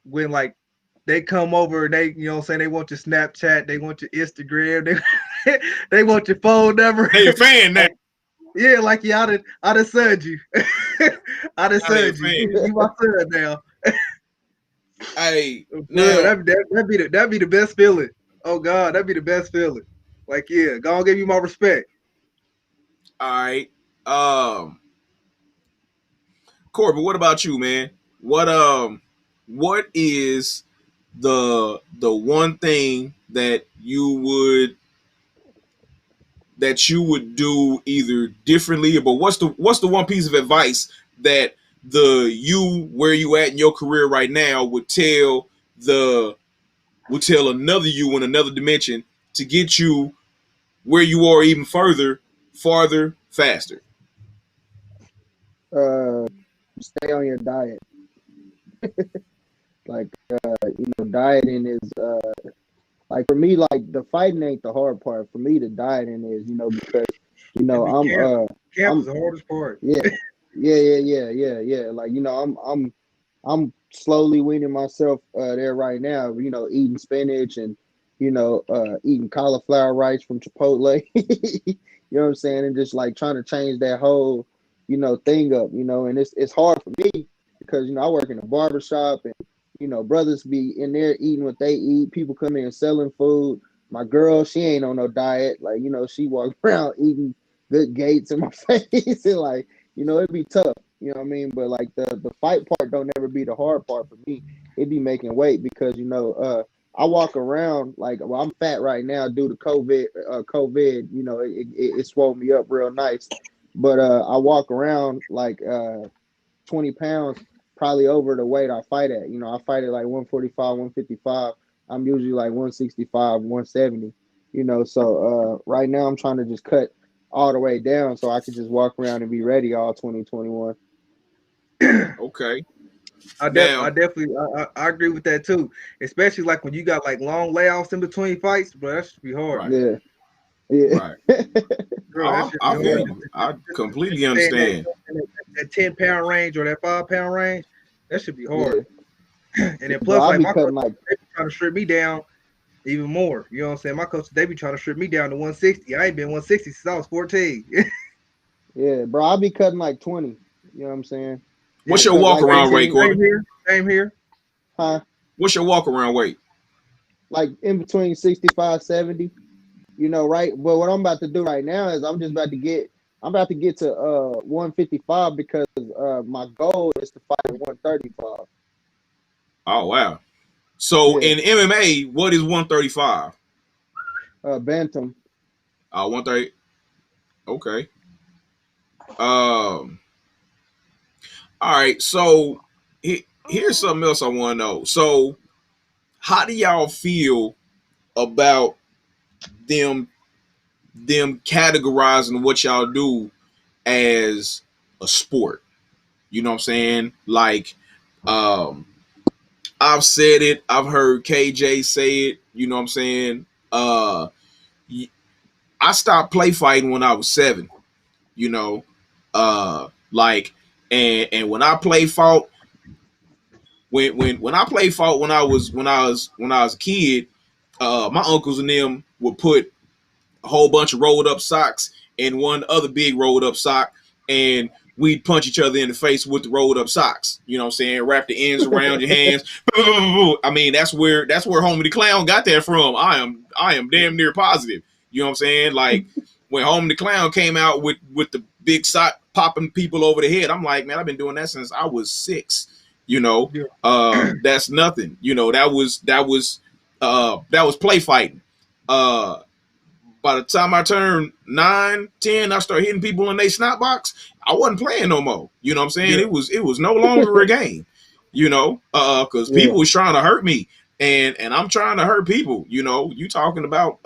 when like they come over, they you know what I'm saying, they want your Snapchat, they want your Instagram, they want your phone number. They a fan now. Like, yeah, like yeah, I done sunned you. I done Now they a sunned you. fan. You my son now. Hey, For real, now, that'd be the best feeling. Oh God, that'd be the best feeling. Like yeah, go on, give you my respect. all right. Corbin, what about you, man? What is the one thing that you would do either differently, but what's the one piece of advice that the you where you at in your career right now the would tell another you in another dimension to get you where you are even farther, faster? uh, stay on your diet. Like dieting is like for me, like the fighting ain't the hard part. For me, the dieting is because It'd be camp is I'm the hardest part. yeah yeah. Like I'm slowly weaning myself there right now. Eating spinach and eating cauliflower rice from Chipotle. You know what I'm saying? And just like trying to change that whole thing up. And it's hard for me because I work in a barber shop and brothers be in there eating what they eat. People come in selling food. My girl, she ain't on no diet. Like she walk around eating good gates in my face and like it'd be tough. You know what I mean? But like the fight part don't ever be the hard part for me. It'd be making weight because I walk around like well I'm fat right now due to COVID. It swole me up real nice. But I walk around like 20 pounds probably over the weight I fight at. I fight at like 145, 155. I'm usually like 165, 170. So right now I'm trying to just cut all the way down, so I could just walk around and be ready all 2021. Okay. I Now, definitely I agree with that too. Especially like when you got like long layoffs in between fights, bro. That should be hard. right, Yeah, yeah, right. Bro, that should be I feel hard. you. I Just completely to stay understand. in that 10 pound range or that 5 pound range, that should be hard. yeah. And then Bro, plus, I like be my coach, cutting like they be trying to strip me down even more. You know what I'm saying? My coach, they be trying to strip me down to 160. I ain't been 160 since I was 14. yeah, bro. I be cutting like 20. You know what I'm saying? What's Yeah, your Because walk like around rate, 18, same Corbin? here. Same here. huh? What's your walk around weight? Like in between 65, 70. You know, right? But what I'm about to do right now is I'm about to get to 155 because my goal is to fight at 135. Oh wow. So Yeah, in MMA, what is 135? Bantam. 130. Okay. Um. All right. So here's something else I want to know. So how do y'all feel about them categorizing what y'all do as a sport? You know what I'm saying? Like, um, I've said it. I've heard KJ say it. You know what I'm saying? Uh, I stopped play fighting when I was 7. You know, like, and when I play fought, when I play fought when I was a kid, my uncles and them would put a whole bunch of rolled up socks and one other big rolled up sock, and we'd punch each other in the face with the rolled up socks. You know what I'm saying? Wrap the ends around your hands. I mean, that's where Homie the Clown got that from. I am damn near positive. You know what I'm saying? Like when Homie the Clown came out with the big sock popping people over the head, I'm like, man, I've been doing that since I was 6. You know, Yeah. that's nothing. You know, that was play fighting. Uh, by the time I turned 9, 10, I started hitting people in their snot box. I wasn't playing no more. You know what I'm saying? Yeah. It was no longer a game. You know, because Yeah, people was trying to hurt me, and I'm trying to hurt people. You know, you talking about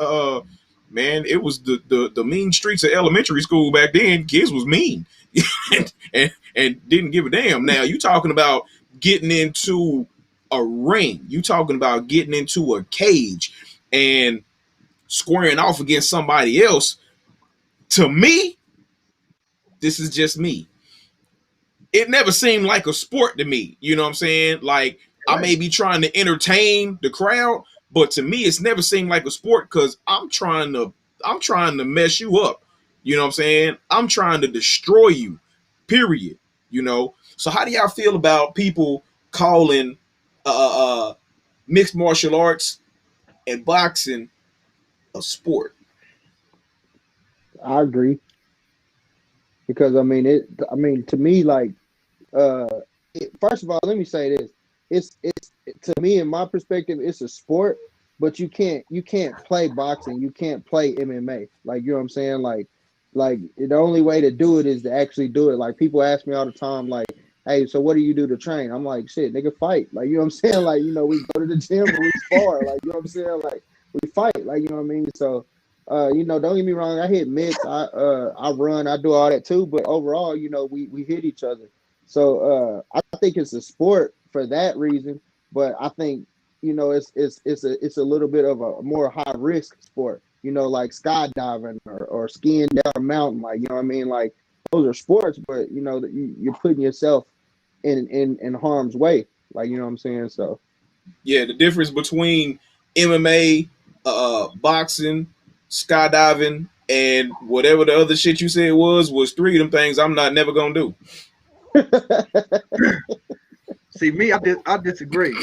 man, it was the mean streets of elementary school back then. Kids was mean, and didn't give a damn. Now you talking about getting into a ring. You talking about getting into a cage and squaring off against somebody else. To me, this is just me. It never seemed like a sport to me. You know what I'm saying? Like I Right. may be trying to entertain the crowd, but to me, it's never seemed like a sport because I'm trying to mess you up. You know what I'm saying? I'm trying to destroy you. Period. You know. So how do y'all feel about people calling mixed martial arts and boxing a sport? I agree because I mean it. I mean to me, like uh, first of all, let me say this: it's to me, in my perspective, it's a sport, but you can't play boxing, you can't play MMA. Like you know what I'm saying? Like the only way to do it is to actually do it. Like people ask me all the time, like, "Hey, so what do you do to train?" I'm like, "Shit, nigga, fight." Like you know what I'm saying? Like we go to the gym and we spar. Like you know what I'm saying? Like we fight. Like you know what I mean? So. Don't get me wrong. I hit mitts. I run. I do all that too. But overall, we hit each other. So I think it's a sport for that reason, but I think it's a little bit of a more high risk sport. Like skydiving or skiing down a mountain. Like you know what I mean. Like those are sports, but you're putting yourself in harm's way. Like you know what I'm saying. So Yeah, the difference between MMA, boxing, skydiving, and whatever the other shit you said was 3 of them things I'm not never gonna do. See me, I disagree.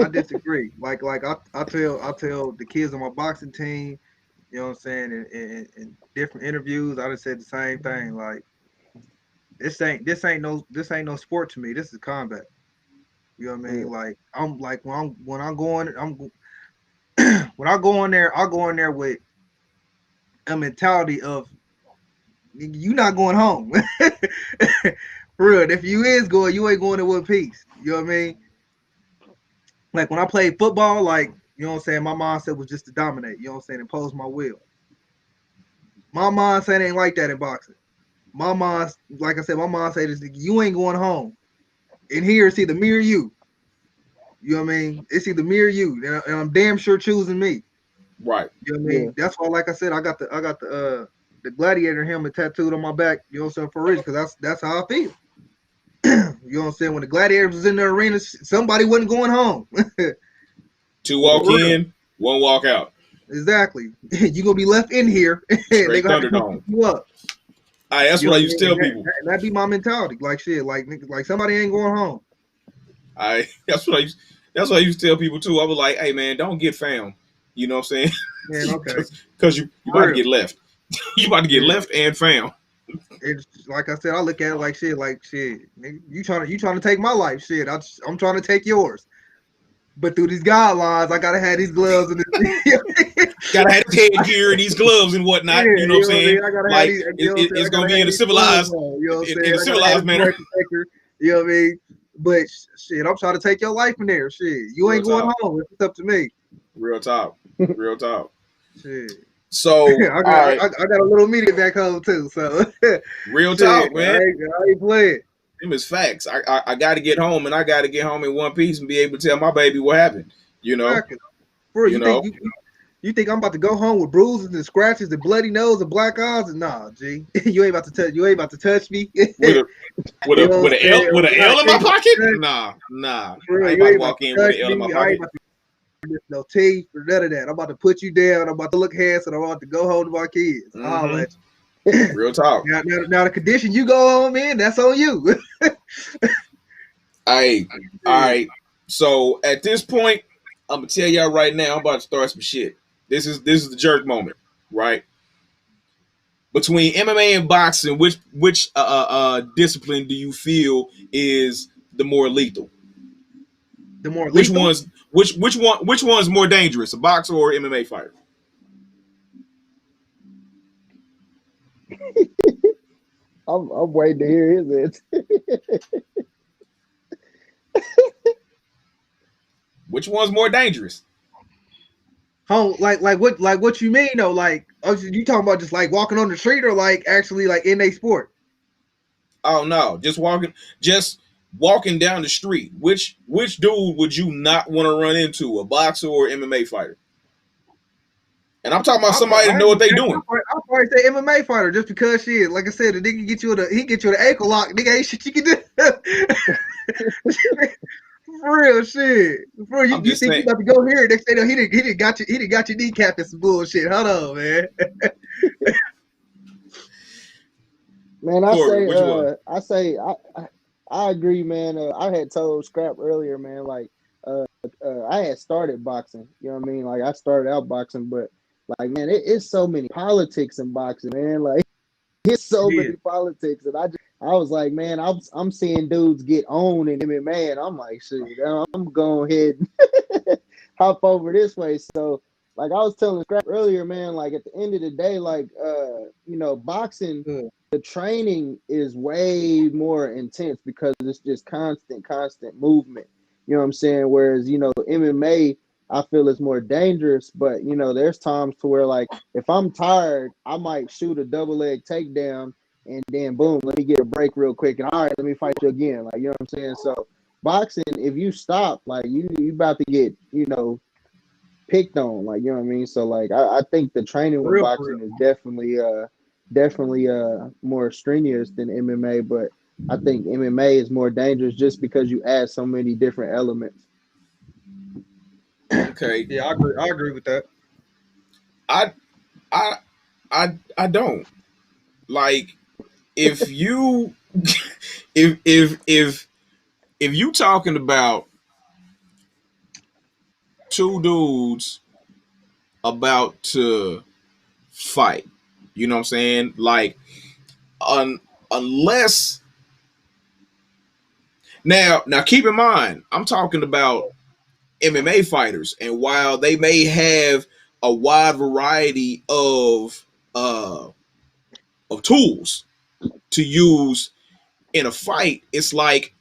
I disagree. Like I tell the kids on my boxing team, you know what I'm saying, in different interviews, I just said the same thing. Like this ain't no sport to me. This is combat. You know what I mean? Like I'm like when I'm going when I go in there, I'll go in there with a mentality of you not going home. For real. If you is going, you ain't going in one piece. You know what I mean? Like when I played football, like you know what I'm saying, my mindset was just to dominate. You know what I'm saying, impose my will. My mindset ain't like that in boxing. My mind, like I said, my mind said is you ain't going home. And here it's either me or you. You know what I mean? It's either me or you, and I'm damn sure choosing me. Right. You know what I Yeah. mean? That's why, like I said, I got the gladiator helmet tattooed on my back. You know what I'm saying, for real, because that's how I feel. You know what I'm saying? When the gladiators was in the arena, somebody wasn't going home. 2 For walk real. in, 1 walk out. Exactly. You're gonna be left in here. They Straight gonna have to come Thunderdome. pick you up. That's You what know I what I used to mean? tell And people. that be my mentality. Like shit, like somebody ain't going home. That's what I used. That's what I used to tell people too. I was like, "Hey man, don't get found." You know what I'm saying? Man, okay. Because you For about to real. get left. You about to get Yeah. left and found. It's like I said, I look at it like shit. Nigga, you trying to take my life, shit. I'm trying to take yours. But through these guidelines, I gotta have these gloves and this. Gotta have his headgear and these gloves and Yeah, whatnot. You know what I'm you know what I saying? mean? I gotta have Like these, you know what I'm saying? it's I gonna gotta be have in a these gloves civilized on, you know what I'm in saying? a I gotta have civilized these manner. blood protector, you know what I mean? But shit, I'm trying to take your life in there. Shit, you Real ain't going talk. home. It's up to me. Real talk. Real talk. Shit. So I all got right, I got a little meeting back home too, so real shit, talk, man. I ain't playing. Them is facts. I got to get home, and I got to get home in one piece and be able to tell my baby what happened. You know. Exactly. Bro, You you think know. you think I'm about to go home with bruises and scratches and bloody nose and black eyes? Nah, G. You ain't about to touch me. With a with You a know what with I'm a L saying? with an Right. L in You my ain't about pocket? to touch, Nah. bro, I ain't you about ain't to about walk to in with touch an L in my me. I ain't pocket. about to miss no teeth or none of that. I'm about to put you down. I'm about to look handsome. I'm about to go home to my kids. I'll Mm-hmm. let you. Real talk. Now the condition you go home in, that's on you. Hey, all Yeah. right. So at this point, I'm gonna tell y'all right now, I'm about to start some shit. This is the jerk moment, right? Between MMA and boxing, which discipline do you feel is the more lethal? The more Which lethal. one's which one's more dangerous, a boxer or MMA fighter? I'm waiting to hear his answer. Which one's more dangerous? How like what you mean though? Like you talking about just like walking on the street or like actually like in a sport? Oh no, just walking down the street. Which dude would you not want to run into, a boxer or MMA fighter? And I'm talking about somebody that know what they doing. I'll probably say MMA fighter just because shit. Like I said, the nigga get you the ankle lock. Nigga ain't shit you can do. For real shit. For real, I'm you just think you saying. about to go here? Next thing you know, he didn't got your kneecap and some bullshit. Hold on, man. Man, Corey, which one? I agree, man. I had told Scrap earlier, man. Like, I had started boxing. You know what I mean? Like, I started out boxing, but like, man, it's so many politics in boxing, man. Like, it's so Yeah, many politics, and I was like, man, I'm seeing dudes get owned in MMA, and I'm like, shit, I'm going ahead and hop over this way. So, like, I was telling Scrap earlier, man. Like, at the end of the day, like, boxing, yeah. the training is way more intense because it's just constant movement. You know what I'm saying? Whereas, MMA, I feel is more dangerous, but there's times to where, like, if I'm tired, I might shoot a double leg takedown and then boom, let me get a break real quick and all right, let me fight you again. Like, you know what I'm saying? So boxing, if you stop, like you about to get, picked on, like, you know what I mean? So like I think the training with For real. boxing is definitely more strenuous than MMA, but I think MMA is more dangerous just because you add so many different elements. Okay, Yeah, I agree with that. I I I don't like if you if you talking about two dudes about to fight, you know what I'm saying? Like unless now keep in mind, I'm talking about MMA fighters, and while they may have a wide variety of tools to use in a fight, it's like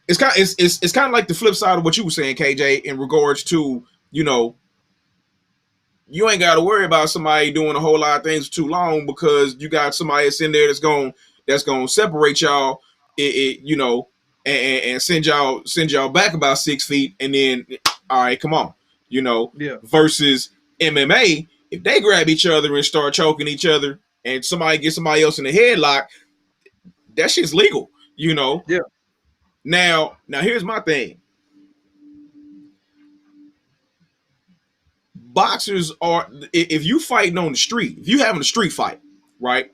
it's kind of like the flip side of what you were saying, KJ, in regards to you know you ain't got to worry about somebody doing a whole lot of things too long because you got somebody that's in there that's gonna separate y'all, and send y'all back about 6 feet, and then all right, come on, Yeah. versus MMA, if they grab each other and start choking each other, and somebody gets somebody else in the headlock, that shit's legal. Yeah. Now here's my thing. Boxers are, if you fighting on the street, if you having a street fight, right?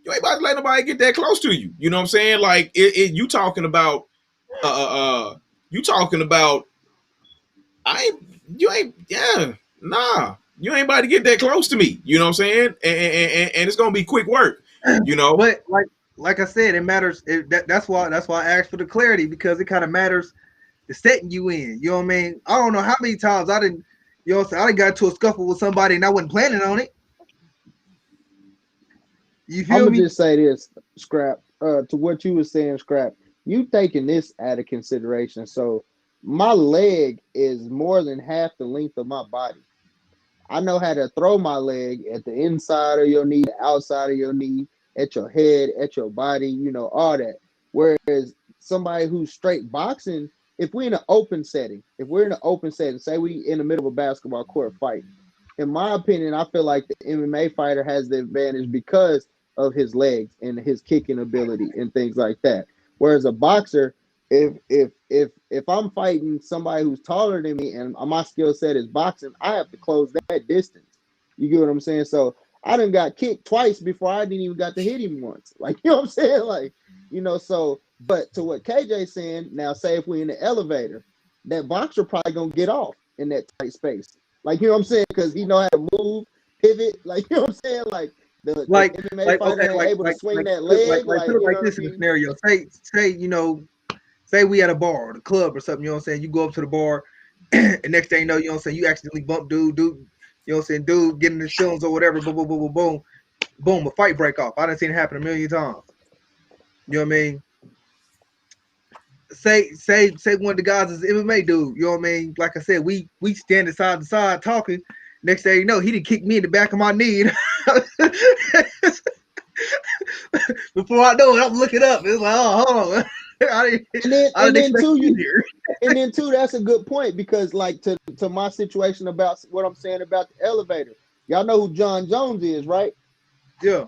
You ain't about to let nobody get that close to you. You know what I'm saying? Like you talking about uh you talking about you ain't yeah, nah. You ain't about to get that close to me. You know what I'm saying? And it's gonna be quick work, you know? But like I said, it matters. That's why I asked for the clarity, because it kind of matters the setting you in. You know what I mean? I don't know how many times I didn't, I didn't got into a scuffle with somebody and I wasn't planning on it. You I'm feel gonna me? just say this, Scrap. To what you were saying, Scrap. You taking this out of consideration. So my leg is more than half the length of my body. I know how to throw my leg at the inside of your knee, the outside of your knee, at your head, at your body, all that. Whereas somebody who's straight boxing, if we're in an open setting, say we in the middle of a basketball court fight, in my opinion, I feel like the MMA fighter has the advantage because of his legs and his kicking ability and things like that. Whereas a boxer, if I'm fighting somebody who's taller than me and my skill set is boxing, I have to close that distance. You get what I'm saying? So I done got kicked twice before I didn't even got to hit him once. Like, you know what I'm saying? Like, so but to what KJ's saying, now say if we're in the elevator, that boxer probably gonna get off in that tight space. Like, you know what I'm saying? Because he know how to move, pivot, like, you know what I'm saying? Like the Like, MMA fighter okay, ain't able to swing that leg, put like, it you like know what this I in the mean? scenario. Say we at a bar or the club or something, you know what I'm saying? You go up to the bar and next thing you know what I'm saying, you accidentally bump dude, you know what I'm saying, dude getting his feelings or whatever, boom, boom, boom, boom, boom, boom, a fight break off. I done seen it happen a million times. You know what I mean? Say one of the guys is MMA dude, you know what I mean? Like I said, we standing side to side talking. Next thing you know, he done kicked me in the back of my knee. Before I know it, I'm looking up. It's like, oh, hold on. And then I and didn't then expect too, you here. that's a good point because like to my situation about what I'm saying about the elevator. Y'all know who John Jones is, right? Yeah.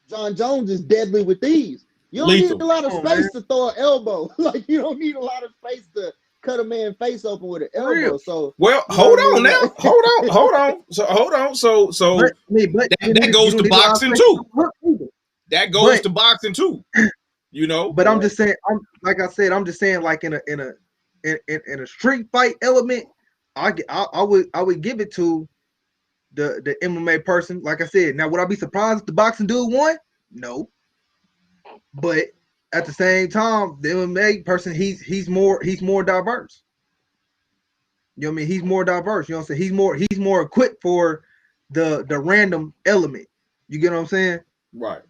John Jones is deadly with these. You don't need a Lethal. lot of Come on, man. space to throw an elbow. Like you don't need a lot of space to cut a man's face open with an For real. elbow. So Well, you know hold what I on mean? now. Like Hold on. So hold on. So But so I mean, but that you goes don't to need a lot of boxing space to too. hook either. That goes But to boxing too. You know? I'm yeah, just saying, like I said, I'm just saying, like in a street fight element, I would give it to the MMA person. Like I said, now would I be surprised if the boxing dude won? No. But at the same time, the MMA person, he's more diverse. You know what I mean? He's more diverse. You know what I'm saying? He's more equipped for the random element. You get what I'm saying? Right. Right.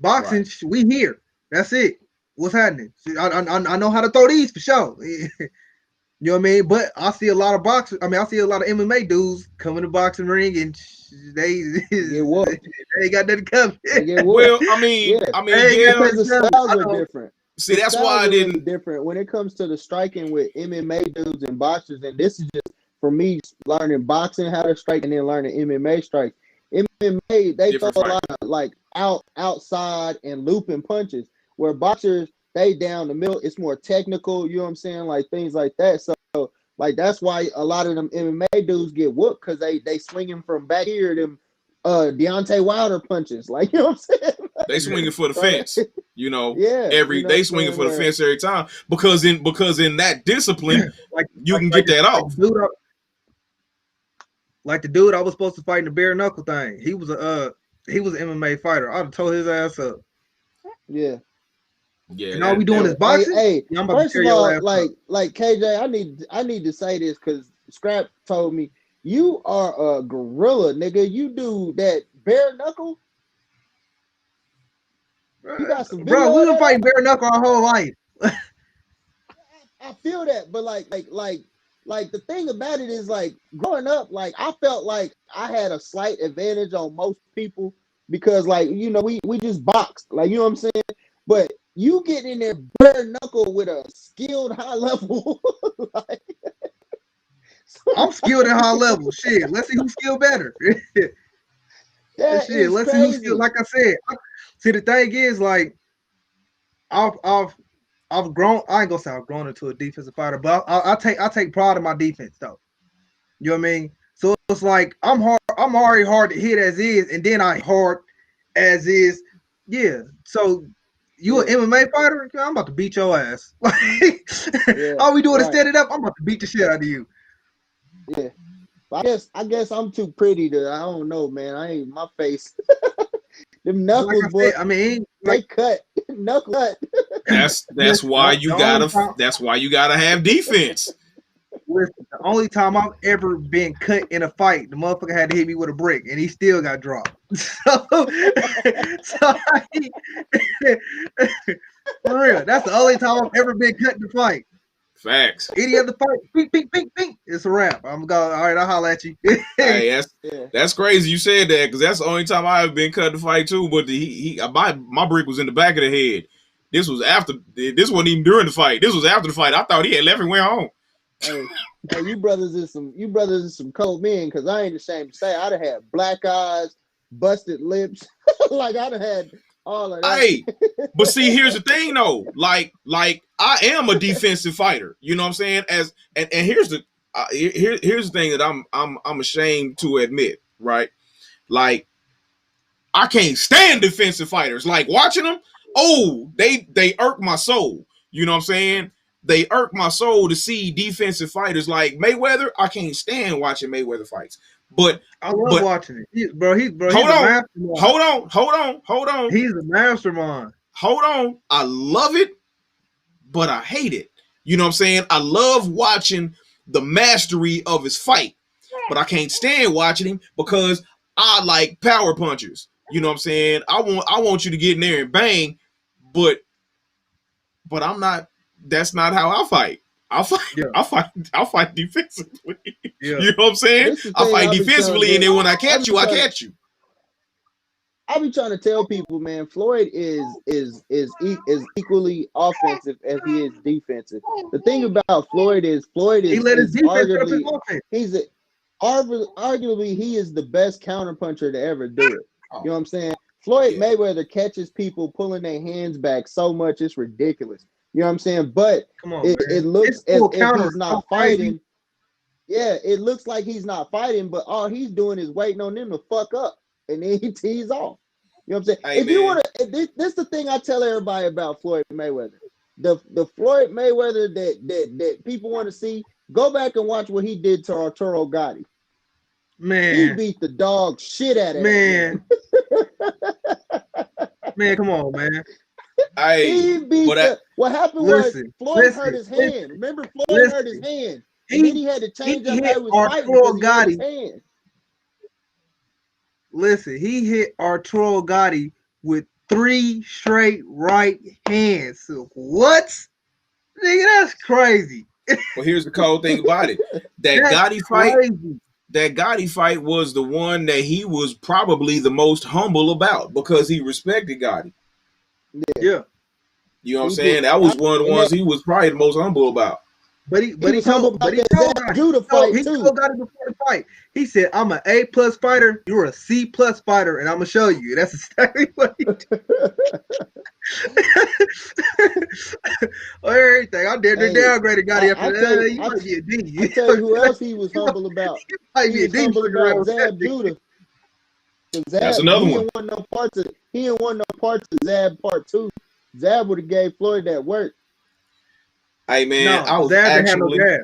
Boxing, we here. That's it. What's happening? See, I know how to throw these for sure. You know what I mean? But I see a lot of boxers. I mean, I see a lot of MMA dudes come in the boxing ring and they get whooped. they ain't got nothing coming. They get whooped. Well, I mean, Yeah, I mean, They ain't got yeah. because nothing the coming. styles I are know. different. See, The that's why styles I are really didn't. different when it comes to the striking with MMA dudes and boxers. And this is just for me learning boxing how to strike and then learning MMA strikes. MMA they throw Different a fight. lot of like outside and looping punches, where boxers they down the middle. It's more technical. You know what I'm saying? Like things like that. So like that's why a lot of them MMA dudes get whooped because they swinging from back here them Deontay Wilder punches. Like you know what I'm saying? They swinging for the Like fence. You know, yeah, you know what they I'm swinging saying? for the Where fence every time because in that discipline like you like can like get that like off. the dude I was supposed to fight in the bare knuckle thing. He was an MMA fighter. I'd have tore his ass up. yeah. Yeah, And all we doing is But hey, boxing. hey, Yeah, I'm about to first tear of your all, ass up. like KJ, I need to say this because Scrap told me you are a gorilla, nigga. You do that bare knuckle. You got some Bro, video we've of been that fighting bare knuckle our whole life. I feel that, but like the thing about it is like growing up, like I felt like I had a slight advantage on most people because like we just boxed, like you know what I'm saying. But you get in there bare knuckle with a skilled high level, like, I'm skilled at high level. Shit, let's see who's skilled better. that Shit, is let's see who's crazy. skilled. Like I said, see the thing is like I've grown. I ain't gonna say I've grown into a defensive fighter, but I take pride in my defense though. You know what I mean? So it's like I'm already hard to hit as is, and then I hard as is. Yeah. So you an Yeah, MMA fighter? I'm about to beat your ass. Like yeah, all we doing is right. set it up. I'm about to beat the shit out of you. Yeah. But I guess I'm too pretty to. I don't know, man. I ain't my face. Them But like knuckles, I boy. said, I mean, They like cut. Knuckle cut. That's listen, why you the only gotta time that's why you gotta have defense. listen, the only time I've ever been cut in a fight, the motherfucker had to hit me with a brick, and he still got dropped. So, so for real, that's the only time I've ever been cut in a fight. Facts. Any other fight, ping, ping, ping, ping, it's a wrap. I'm going. All right, I'll holler at you. Hey, Yeah. that's crazy. You said that because that's the only time I have been cut to fight too. But my brick was in the back of the head. This was after. This wasn't even during the fight. This was after the fight. I thought he had left and went home. Hey, hey, you brothers is some cold men because I ain't ashamed to say I'd have had black eyes, busted lips, like I'd have had all of that. Hey, but see, here's the thing though. Like I am a defensive fighter. You know what I'm saying? And here's the here's the thing that I'm ashamed to admit. Right? Like I can't stand defensive fighters. Like watching them, oh, they irk my soul. You know what I'm saying? They irk my soul to see defensive fighters like Mayweather. I can't stand watching Mayweather fights. But I love but watching it, he's a hold on, mastermind. hold on, He's a mastermind. hold on. I love it, but I hate it. You know what I'm saying? I love watching the mastery of his fight, but I can't stand watching him because I like power punchers. You know what I'm saying? I want you to get in there and bang, but I'm not. That's not how I fight. I fight. Yeah, I fight defensively. yeah. You know what I'm saying? This the I thing fight I've been trying defensively, and to. then when I I've catch been you, I trying to. catch you. I be trying to tell people, man, Floyd is equally offensive as he is defensive. The thing about Floyd is He let his is defense set up his arguably offense. he's a, arguably he is the best counterpuncher to ever do it. You know what I'm saying? Floyd Yeah. Mayweather catches people pulling their hands back so much it's ridiculous. You know what I'm saying? But Come on, it man. looks His as full if counter he's is so not crazy. fighting. Yeah, it looks like he's not fighting, but all he's doing is waiting on them to fuck up, and then he tees off. You know what I'm saying? Hey If you man, want to, this the thing I tell everybody about Floyd Mayweather. The Floyd Mayweather that people want to see, go back and watch what he did to Arturo Gotti. He Man, beat the dog shit out of that man, man. man, come on, man. He beat but the. What happened was Listen, Floyd hurt listen, his listen, hand. Remember, Floyd hurt his listen. hand, and then He he had to he change up how hit he was fighting Arturo because he hurt his Gotti. hand. Listen, he hit Arturo Gotti with 3 straight right hands. So what? Nigga, that's crazy. here's the cold thing about it. That That's Gotti fight, crazy. that Gotti fight was the one that he was probably the most humble about because he respected Gotti. Yeah. You know what I'm He did. saying? That was one of the And ones that he was probably the most humble about. he was humble about that Zab Gotti. Judah fight He too. told Gotti before the fight. He said, "I'm an A+ fighter. You're a C+ fighter, and I'm gonna show you." That's exactly what he did. Everything. I dared to Hey, downgraded Gotti after that. You I might be a D. tell you who else he was humble about. You might He be a was D humble fucking around about with that Zab nigga. Judah. That's Zab, another he one. didn't want no parts of Zab part 2. Zab would have gave Floyd that work. Hey man, No, I was Zab didn't have no actually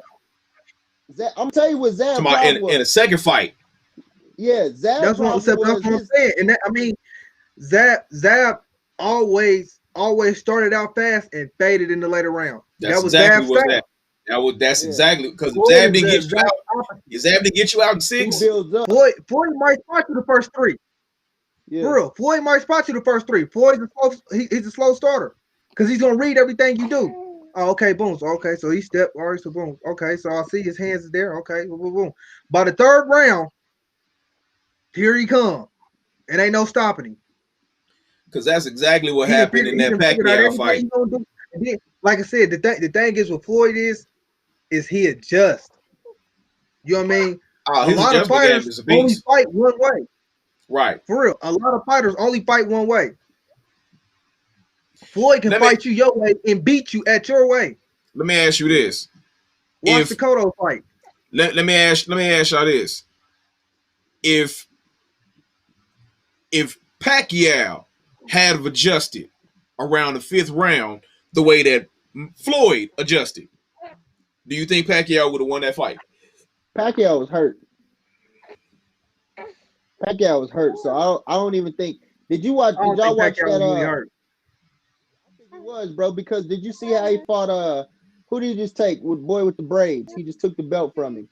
Zab, I'm telling you what Zab's talking about problem was. in a second fight. Yeah, Zab's That's what problem I'm was saying. And that, I mean, Zab always started out fast and faded in the later round. That's That was exactly Zab's what's style. that. That's yeah, exactly because if Floyd Zab is didn't the get you exact out, opposite. if Zab didn't get you out in he 6, builds up. Floyd might spot you the first 3. Yeah, For real, Floyd might spot you the first 3. Floyd's he's a slow starter because he's gonna read everything you do. Oh, okay, boom. So okay, so he stepped. All right, so boom. Okay, so I see his hands is there. Okay, boom, boom, boom. By the third round, here he come. It ain't no stopping him. Because that's exactly what happened in He that done figured out Pacquiao everything fight. he gonna do. And then, like I said, the thing is with Floyd is he adjust. You know what I mean? Oh, A his lot of adjustment game fighters is a only beast. fight one way. Right. For real, a lot of fighters only fight one way. Floyd can Let me fight you your way and beat you at your way. let me ask you this. Watch the If Cotto fight. let me ask y'all this. If if Pacquiao had adjusted around the fifth round the way that Floyd adjusted, do you think Pacquiao would have won that fight? Pacquiao was hurt. Pacquiao was hurt, so I don't even think. Did you watch? I Did don't y'all think watch Pacquiao that? was really hurt. I think he was, bro. Because did you see how he fought? Who did he just take? With boy with the braids. He just took the belt from him.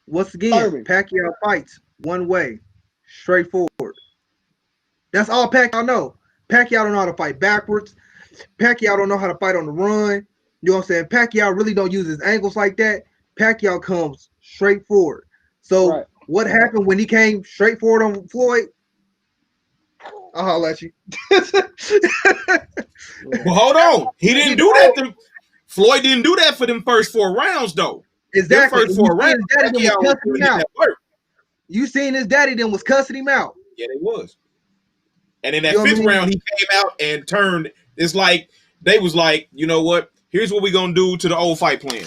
Once again, Thurman. Pacquiao fights one way, straightforward. That's all Pacquiao know. Pacquiao don't know how to fight backwards. Pacquiao don't know how to fight on the run. You know what I'm saying? Pacquiao really don't use his angles like that. Pacquiao comes straight forward. So Right. what happened when he came straight forward on Floyd? I'll holler at you. Yeah. But hold on, he He didn't do don't. that. Floyd didn't do that for them first 4 rounds though. Them Exactly. first And you four see rounds, his daddy then was Pacquiao was cussing him putting in out. that work. You seen his daddy then was cussing him out. Yeah, they was. And in You that know what I fifth mean? round, he came out and turned. It's like they was like, you know what? Here's what we gonna do to the old fight plan.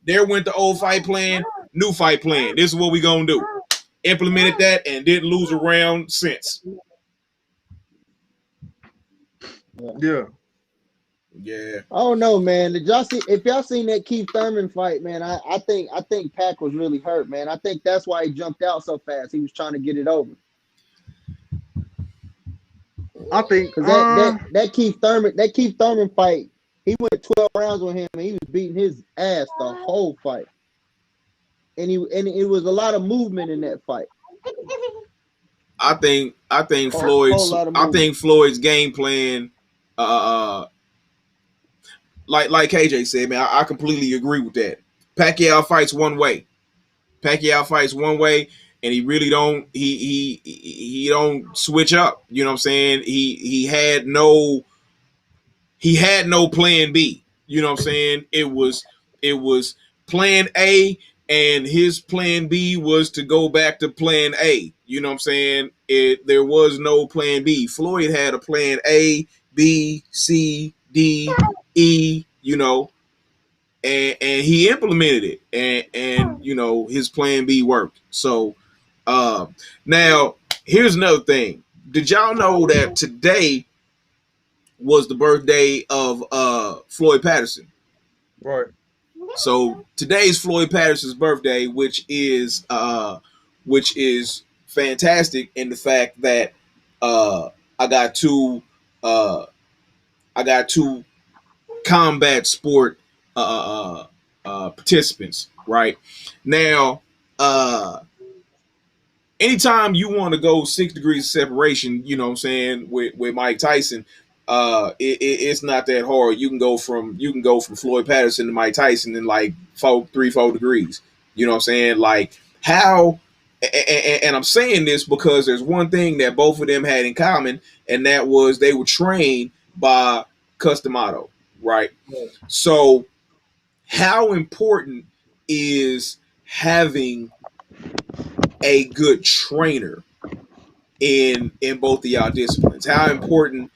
There went the old fight plan, new fight plan. This is what we gonna do. Implemented that and didn't lose a round since. Yeah. Yeah. Yeah, I don't know, man. Did y'all see? If y'all seen that Keith Thurman fight, man, I think Pac was really hurt, man. I think that's why he jumped out so fast. He was trying to get it over. I think Cause that Keith Thurman fight, he went 12 rounds with him and he was beating his ass the whole fight. And it was a lot of movement in that fight. I think Whole Floyd's lot of I movement. think Floyd's game plan, like KJ said, man, I completely agree with that. Pacquiao fights one way. Pacquiao fights one way, and he really don't he don't switch up. You know what I'm saying? He had no plan B. You know what I'm saying? It was plan A, and his plan B was to go back to plan A. You know what I'm saying? There was no plan B. Floyd had a plan A, B, C, D, E, and he implemented it, and his plan B worked. So uh, now here's another thing. Did y'all know that today was the birthday of Floyd Patterson? right. So today's Floyd Patterson's birthday, which is fantastic in the fact that uh, I got two uh, I got two combat sport participants. Right now, anytime you want to go 6 degrees of separation, you know what I'm saying, with Mike Tyson, it's not that hard. You can go from Floyd Patterson to Mike Tyson in like 4 degrees. You know what I'm saying? Like how, and I'm saying this because there's one thing that both of them had in common, and that was they were trained by Customato, right? Right. So how important is having a good trainer in both of y'all disciplines? How important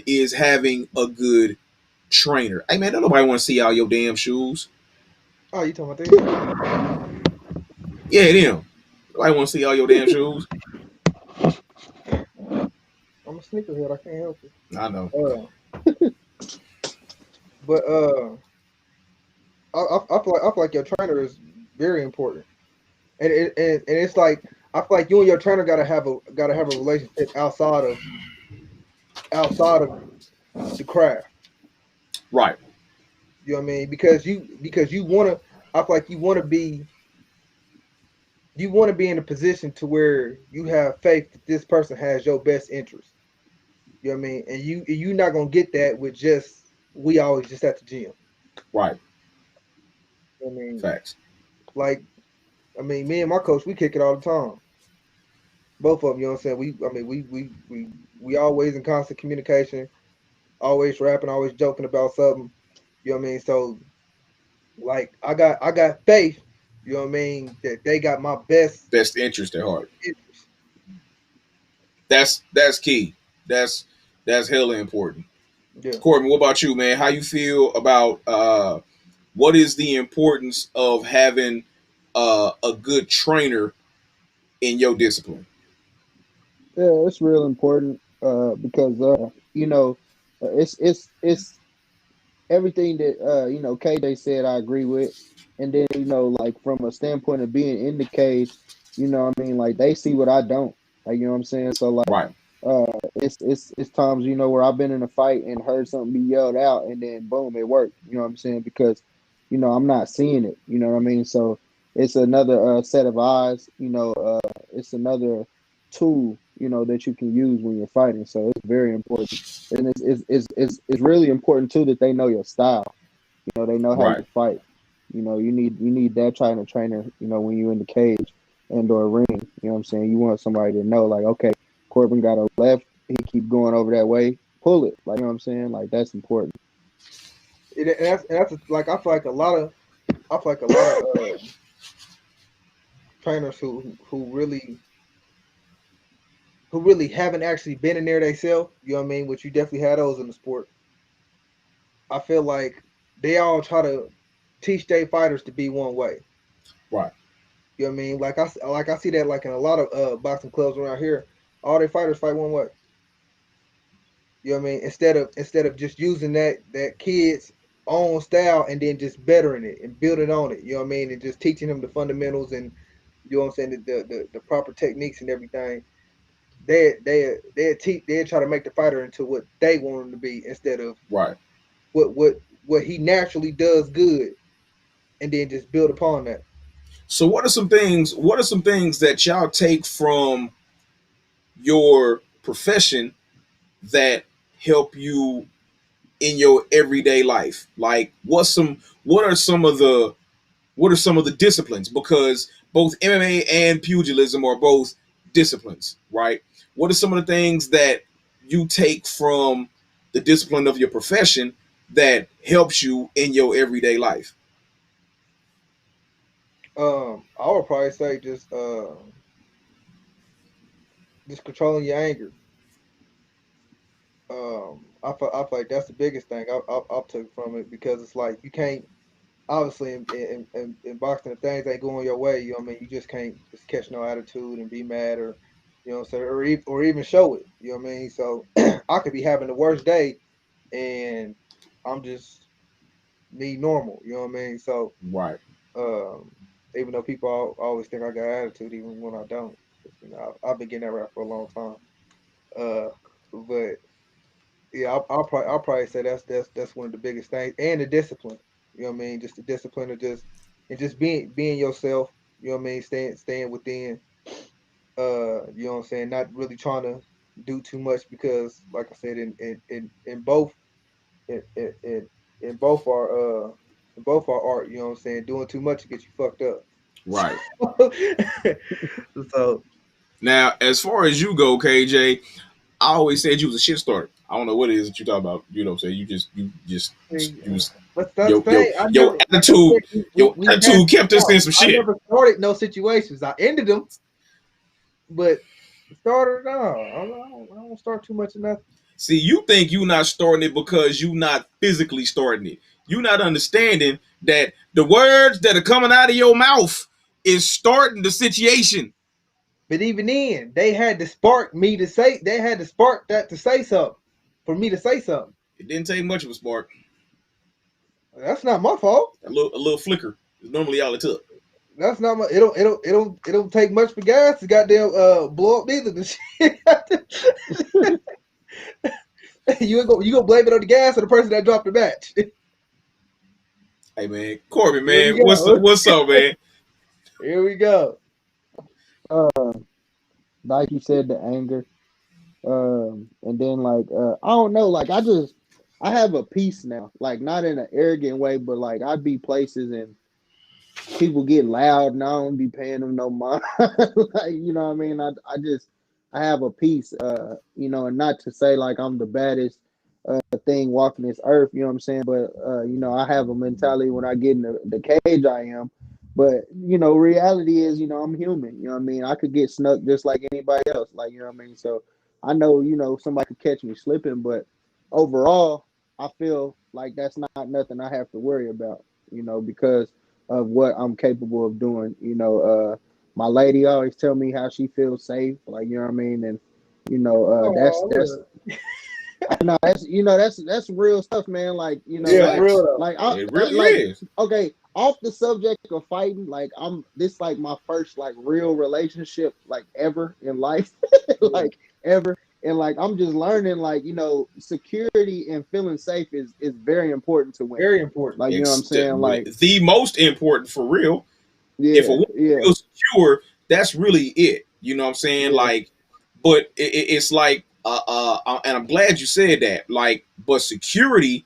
is having a good trainer? Hey man, don't nobody want to see all your damn shoes. Oh, you talking about this? Yeah, them. Nobody want to see all your damn shoes. I'm a sneakerhead. I can't help it. I know. But I feel like your trainer is very important, and it's like I feel like you and your trainer gotta have a relationship outside of the craft. Right. You know what I mean? Because you wanna I feel like you wanna be in a position to where you have faith that this person has your best interest. You know what I mean? And you're not gonna get that with just we always just at the gym. Right. I mean, Facts. like, I mean, me and my coach, we kick it all the time. Both of them, you know what I'm saying? I mean, we always in constant communication, always rapping, always joking about something. You know what I mean? So, like, I got faith. You know what I mean? That they got my best Best interest at heart. interest. That's key. That's that's hella important. Yeah. Corbin, what about you, man? How you feel about what is the importance of having a good trainer in your discipline? Yeah, it's real important because you know it's everything that KJ said I agree with. And then like from a standpoint of being in the cage, what I mean, like they see what I don't. Like what I'm saying? So like Right. it's times where I've been in a fight and heard something be yelled out and then boom, it worked. You know what I'm saying? Because I'm not seeing it. You know what I mean? So it's another set of eyes. It's another tool that you can use when you're fighting. So it's very important, and it's really important too that they know your style. They know how Right. you fight. You need that kind of trainer. When you're in the cage and or ring. You know what I'm saying? You want somebody to know, like, okay, Corbin got a left. He keep going over that way. Pull it. Like, you know what I'm saying? Like, that's important. And that's like I feel like a lot of trainers who really haven't actually been in there themselves. You know what I mean? Which you definitely had those in the sport. I feel like they all try to teach their fighters to be one way. Right. You know what I mean? Like I see that like in a lot of boxing clubs around here. All their fighters fight one way. You know what I mean? Instead of just using that kid's own style and then just bettering it and building on it. You know what I mean? And just teaching him the fundamentals and you know what I'm saying, the proper techniques and everything. They try to make the fighter into what they want him to be instead of Right. what he naturally does good and then just build upon that. So what are some things? What are some things that y'all take from your profession that help you in your everyday life? Like, What are some of the what are some of the disciplines? Because both MMA and pugilism are both disciplines, right? What are some of the things that you take from the discipline of your profession that helps you in your everyday life? I would probably say just controlling your anger. I feel like that's the biggest thing I took from it because it's like you can't obviously in boxing if things ain't going your way, you know what I mean, you just can't just catch no attitude and be mad or you know what I'm saying or even show it, you know what I mean. So I could be having the worst day and I'm just me normal, you know what I mean. So Right, um, even though people always think I got attitude even when I don't, I've been getting that rap for a long time. But yeah, I'll probably say that's one of the biggest things, and the discipline. You know what I mean? Just the discipline of just being yourself. You know what I mean? Staying within. You know what I'm saying? Not really trying to do too much because, like I said, in both in, in both our in both our art, you know what I'm saying? Doing too much to get you fucked up. right. So Now, as far as you go, KJ, I always said you was a shit starter. I don't know what it is that you talk about. You know what I'm saying? You was that's the thing. I your never, like I attitude said, we had kept us out. in some I shit. never started no situations. I ended them, but starter, no, I don't start too much of nothing. See, you think you not starting it because you not physically starting it. You not understanding that the words that are coming out of your mouth is starting the situation. But even then, they had to spark me to say. They had to spark that to say something for me to say something. It didn't take much of a spark. That's not my fault. A little flicker is normally all it took. That's not my. It don't take much for guys to goddamn blow up neither. The shit. You gonna blame it on the gas or the person that dropped the match. Hey man, Corbin, Here we man, go. what's up, man? Here we go. Uh, like you said, the anger. And then like I don't know, like I I have a peace now, like not in an arrogant way, but like I'd be places and people get loud and I don't be paying them no mind. Like, you know what I mean? I just I have a peace, and not to say like I'm the baddest thing walking this earth, you know what I'm saying? But I have a mentality when I get in the cage I am. But reality is, I'm human, you know what I mean? I could get snuck just like anybody else, like you know what I mean? So I know, somebody could catch me slipping, but overall I feel like that's not nothing I have to worry about, because of what I'm capable of doing. My lady always tell me how she feels safe, like you know what I mean, and that's Oh, no, that's real stuff, man. Like It's yeah, for real facts. though. like It really like is. okay, off the subject of fighting, like I'm this like my first like real relationship like ever in life, Yeah, like ever, and like I'm just learning like security and feeling safe is very important to women. very important. Like you know what I'm saying, like The most important for real. If a yeah, woman yeah, feels secure, that's really it. You know what I'm saying? yeah, Like, but it's like, and I'm glad you said that. Like, but security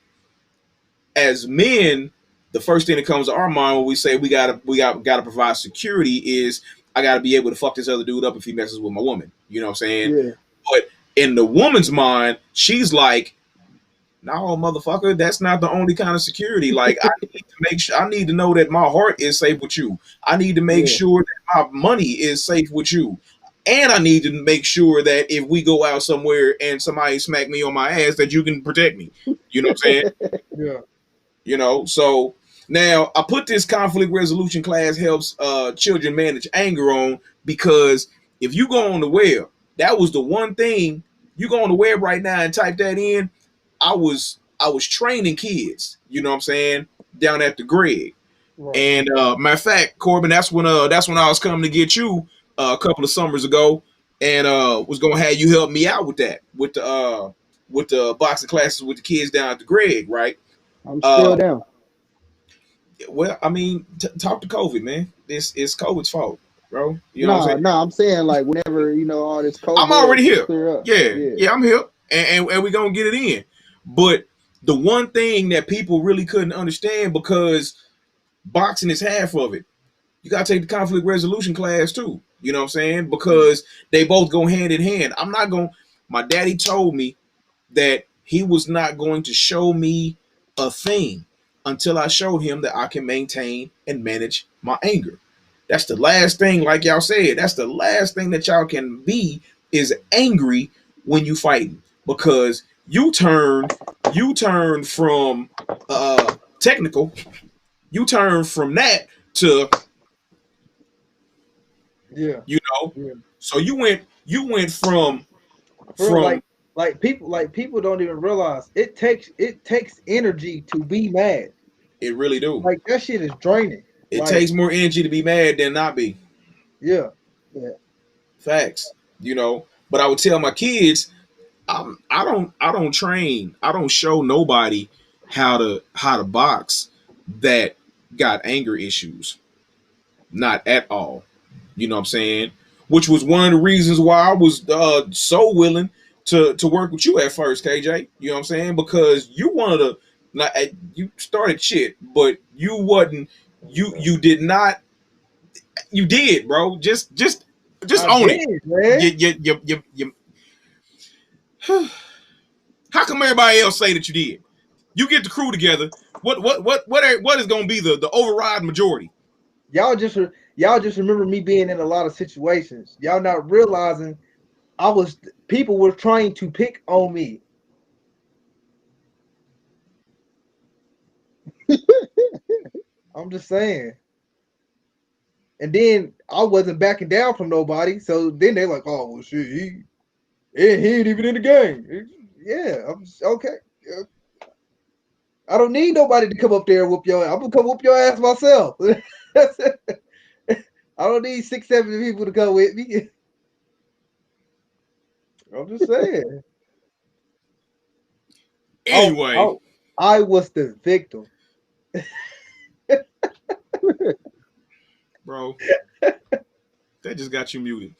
as men, the first thing that comes to our mind when we say we gotta provide security is I gotta be able to fuck this other dude up if he messes with my woman. You know what I'm saying? yeah, But in the woman's mind, she's like, no, motherfucker, that's not the only kind of security. Like, I need to make sure, I need to know that my heart is safe with you. I need to make yeah. sure that my money is safe with you. And I need to make sure that if we go out somewhere and somebody smack me on my ass, that you can protect me. You know what I'm saying? Yeah, So now I put this conflict resolution class helps children manage anger on, because if you go on the web, that was the one thing. You go on the web right now and type that in. I was training kids, you know what I'm saying, down at the Greg. right. And matter of fact, Corbin, that's when I was coming to get you a couple of summers ago, and was gonna have you help me out with that, with the boxing classes with the kids down at the Greg, right? I'm Uh, still down. well, I mean, talk to COVID, man. This is COVID's fault, bro. You know what I'm saying? No, I'm saying like whenever all this I'm cobweb already here. clear up. Yeah, Yeah, yeah, I'm here, and we're gonna get it in. But the one thing that people really couldn't understand, because boxing is half of it, you gotta take the conflict resolution class too. You know what I'm saying? Because they both go hand in hand. I'm not going. My daddy told me that he was not going to show me a thing until I showed him that I can maintain and manage my anger. That's the last thing, like y'all said, that's the last thing that y'all can be, is angry when you fighting. Because you turn from technical, you turn from that to, Yeah, you know, yeah. so you went from For real, from like people don't even realize it takes energy to be mad. it really do. Like that shit is draining. It Like takes more energy to be mad than not be. yeah, yeah. Facts, But I would tell my kids, I don't train, I don't show nobody how to box that got anger issues, not at all. You know what I'm saying? Which was one of the reasons why I was so willing to work with you at first, KJ. You know what I'm saying? Because you wanted to, not you started shit, but you wasn't. You did not. You did, bro. Just I own it. did, man. You How come everybody else say that you did? You get the crew together. What is going to be the override majority? Y'all just remember me being in a lot of situations. Y'all not realizing I was people were trying to pick on me. I'm just saying. And then I wasn't backing down from nobody. So then they're like, "Oh well, shit, he ain't even in the game." Yeah, I'm just, okay. Yeah. I don't need nobody to come up there and whoop your ass. I'm gonna come whoop your ass myself. I don't need 6, 7 people to come with me. I'm just saying. Oh, Anyway, oh, I was the victim. bro, that just got you muted.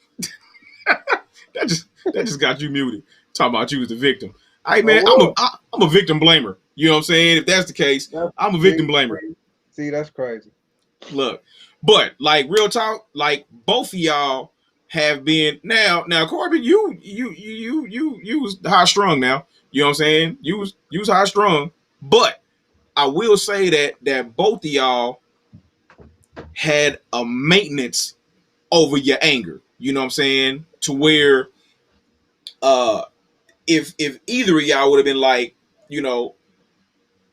That just got you muted. Talking about you as the victim. Hey Oh man, what? I'm a victim blamer. You know what I'm saying? If that's the case, That's I'm a victim see, blamer. see, that's crazy. Look, but like real talk, like both of y'all have been now. Corbin, you was high strung now. You know what I'm saying? You was high strung, but I will say that both of y'all had a maintenance over your anger. You know what I'm saying? To where uh if either of y'all would have been like, you know,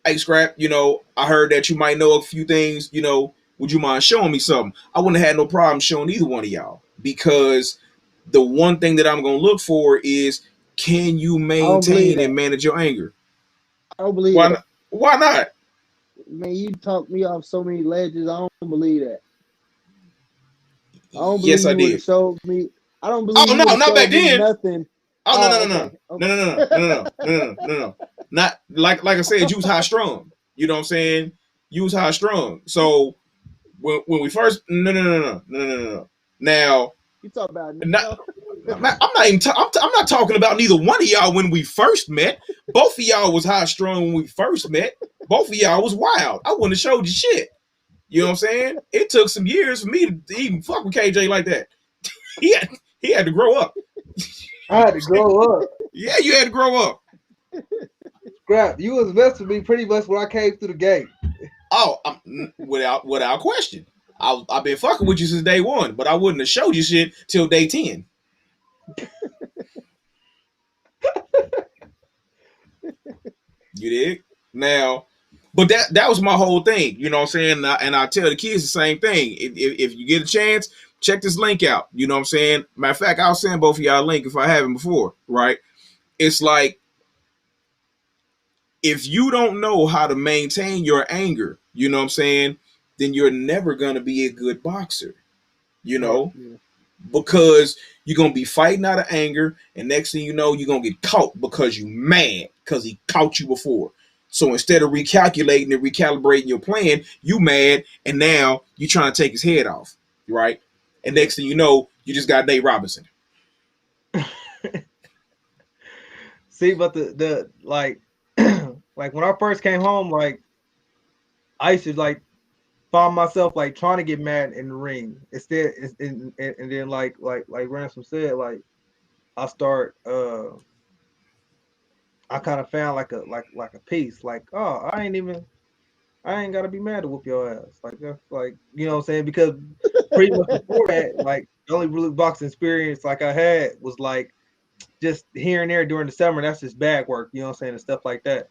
hey Scrap, you know, I heard that you might know a few things, you know, would you mind showing me something? I wouldn't have had no problem showing either one of y'all because the one thing that I'm gonna look for is can you I don't believe maintain and that. manage your anger? I don't believe Why that. not? Why not? Man, you talked me off so many ledges. I don't believe that. I don't Yes, believe I you would have did. showed me. I don't Oh believe you would no, have not back showed me then. nothing. Oh no no Oh, no okay. no no Okay. no no no no no no no no. Not like I said, you was high strung. You know what I'm saying? You was high strung. So when we first no. Now You talk about not now. I'm not even I'm not talking about neither one of y'all when we first met. Both of y'all was high strung when we first met. Both of y'all was wild. I wouldn't have showed you shit. You know what I'm saying? It took some years for me to even fuck with KJ like that. He had he had to grow up. I had to grow up. Yeah, you had to grow up. Scrap, you was messing with me pretty much when I came through the gate. Oh, without question. I've been fucking with you since day one, but I wouldn't have showed you shit till day 10. You dig? Now, but that was my whole thing. You know what I'm saying? And I tell the kids the same thing. If you get a chance, check this link out. You know what I'm saying? Matter of fact, I'll send both of y'all a link if I haven't before, right? It's like if you don't know how to maintain your anger, you know what I'm saying, then you're never gonna be a good boxer. You Right. know, Yeah. because you're gonna be fighting out of anger, and next thing you know, you're gonna get caught because you mad because he caught you before. So instead of recalculating and recalibrating your plan, you mad, and now you're trying to take his head off, right? And Yeah. next thing you know, you just got Nate Robinson. See, but the like like when I first came home, like I used to like find myself like trying to get mad in the ring instead, and then like Ransom said, like I start I kind of found like a piece, like oh I ain't gotta be mad to whoop your ass, like that's like you know what I'm saying because pretty much before that, like the only really boxing experience like I had was like just here and there during the summer. That's just bag work, you know what I'm saying, and stuff like that.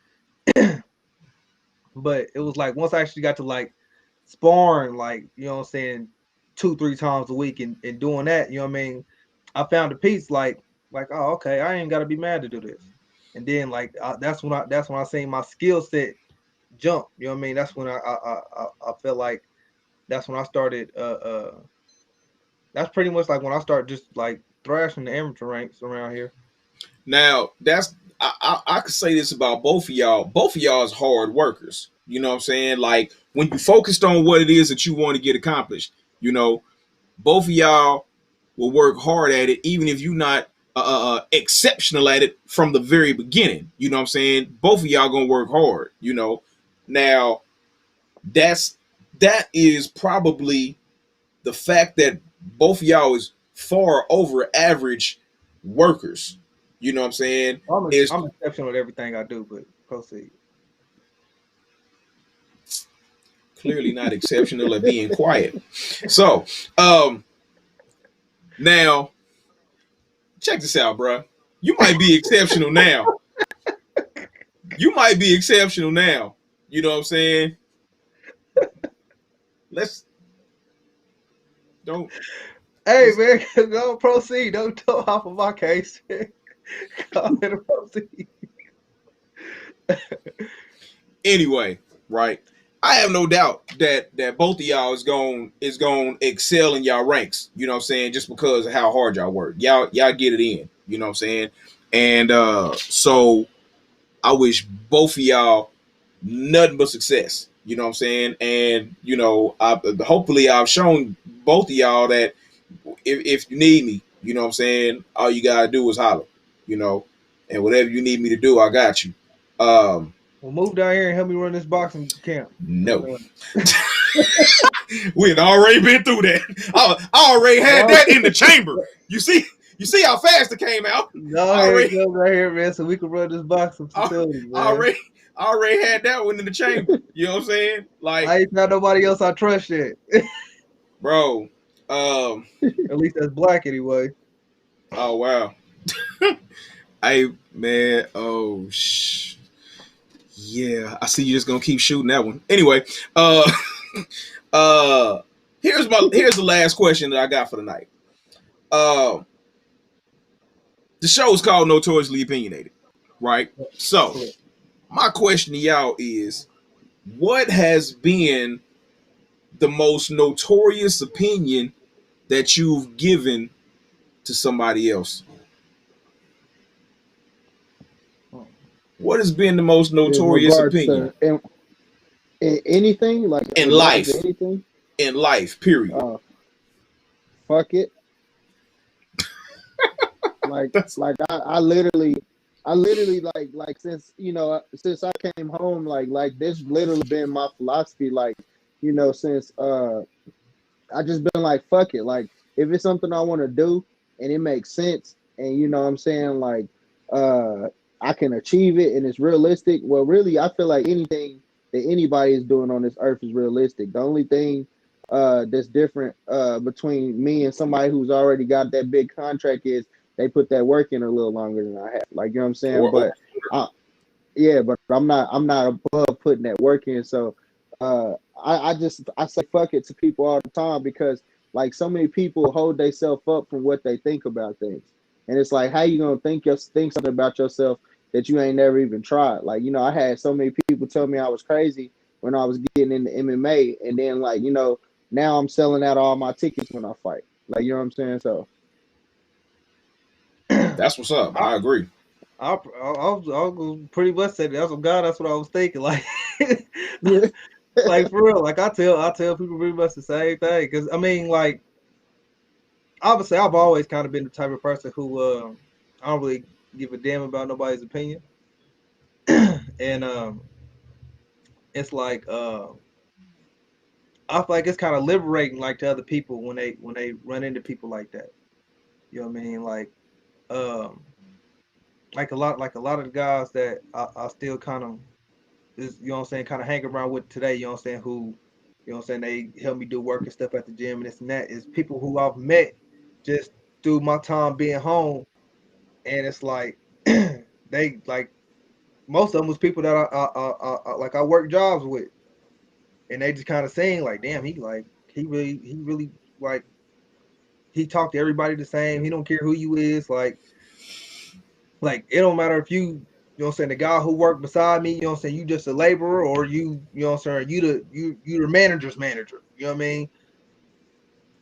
But it was like once I actually got to like sparring, like you know what I'm saying, 2-3 times a week and doing that, you know what I mean. I found a piece like oh okay, I ain't gotta be mad to do this. And then like that's when I seen my skill set jump. You know what I mean. That's when I felt like that's when I started. That's pretty much like when I started just like thrashing the amateur ranks around here. Now that's I could say this about both of y'all. Both of y'all is hard workers. You know what I'm saying? Like when you focused on what it is that you want to get accomplished, you know, both of y'all will work hard at it, even if you're not exceptional at it from the very beginning. You know what I'm saying? Both of y'all gonna work hard. You know, now that is probably the fact that both of y'all is far over average workers. You know what I'm saying? Is I'm exceptional at everything I do, but proceed. clearly not exceptional at being quiet. So, now check this out, bro. You might be exceptional now. You might be exceptional now. You know what I'm saying? Let's don't Hey just man, don't proceed. Don't talk off of my case. Go ahead and proceed. anyway, right? I have no doubt that both of y'all is going to excel in y'all ranks. You know what I'm saying? Just because of how hard y'all work, y'all get it in. You know what I'm saying? And so I wish both of y'all nothing but success. You know what I'm saying? And you know, hopefully I've shown both of y'all that if you need me, you know what I'm saying, all you gotta do is holler. You know, and whatever you need me to do, I got you. Um, Well, move down here and help me run this boxing camp. no, we had already been through that. I already had No, that in the chamber. You see, how fast it came out. no, I here already, come right here, man, so we can run this boxing I, facility, I man. already, I already had that one in the chamber. You know what I'm saying? Like, I ain't found nobody else I trust yet. bro. Um. At least that's black anyway. Oh wow. Hey man. Yeah. I see you just gonna keep shooting that one. Anyway. Uh. uh. Here's the last question that I got for the night. Uh. The show is called Notoriously Opinionated, right? So Correct. my question to y'all is, what has been the most notorious opinion that you've given to somebody else? What has been the most In notorious regards opinion to in anything, like in in regards to life? anything, In life, period. uh, fuck it. Like That's I literally like since since I came home, like this literally been my philosophy, like since I just been like, fuck it. Like, if it's something I want to do and it makes sense, and what I'm saying, like, uh, I can achieve it and it's realistic. Well, really, I feel like anything that anybody is doing on this earth is realistic. The only thing that's different between me and somebody who's already got that big contract is they put that work in a little longer than I have. Like, you know what I'm saying? or But I, yeah, but I'm not above putting that work in. So I say fuck it to people all the time because like so many people hold themselves up from what they think about things, and it's like how you gonna think something about yourself that you ain't never even tried. Like I had so many people tell me I was crazy when I was getting into MMA, and then like now I'm selling out all my tickets when I fight. Like you know what I'm saying? So that's what's up. I, I agree. I was pretty much say that's what God. That's what I was thinking. Like, yeah, like for real. Like I tell people pretty much the same thing. Because I mean, like, obviously, I've always kind of been the type of person who I don't really give a damn about nobody's opinion, and it's like I feel like it's kind of liberating, like to other people when they run into people like that. You know what I mean? Um, like a lot of the guys that I still kind of is, you know what I'm saying, kind of hang around with today, you know what I'm saying, who, you know what I'm saying, they help me do work and stuff at the gym and this and that, is people who I've met just through my time being home. And it's like, they, like, most of them was people that I work jobs with. And they just kind of saying, like, damn, he really, like, he talked to everybody the same. He don't care who you is. Like it don't matter if you know what I'm saying, the guy who worked beside me, you know what I'm saying, you just a laborer, or you know what I'm saying, you the manager's manager. You know what I mean?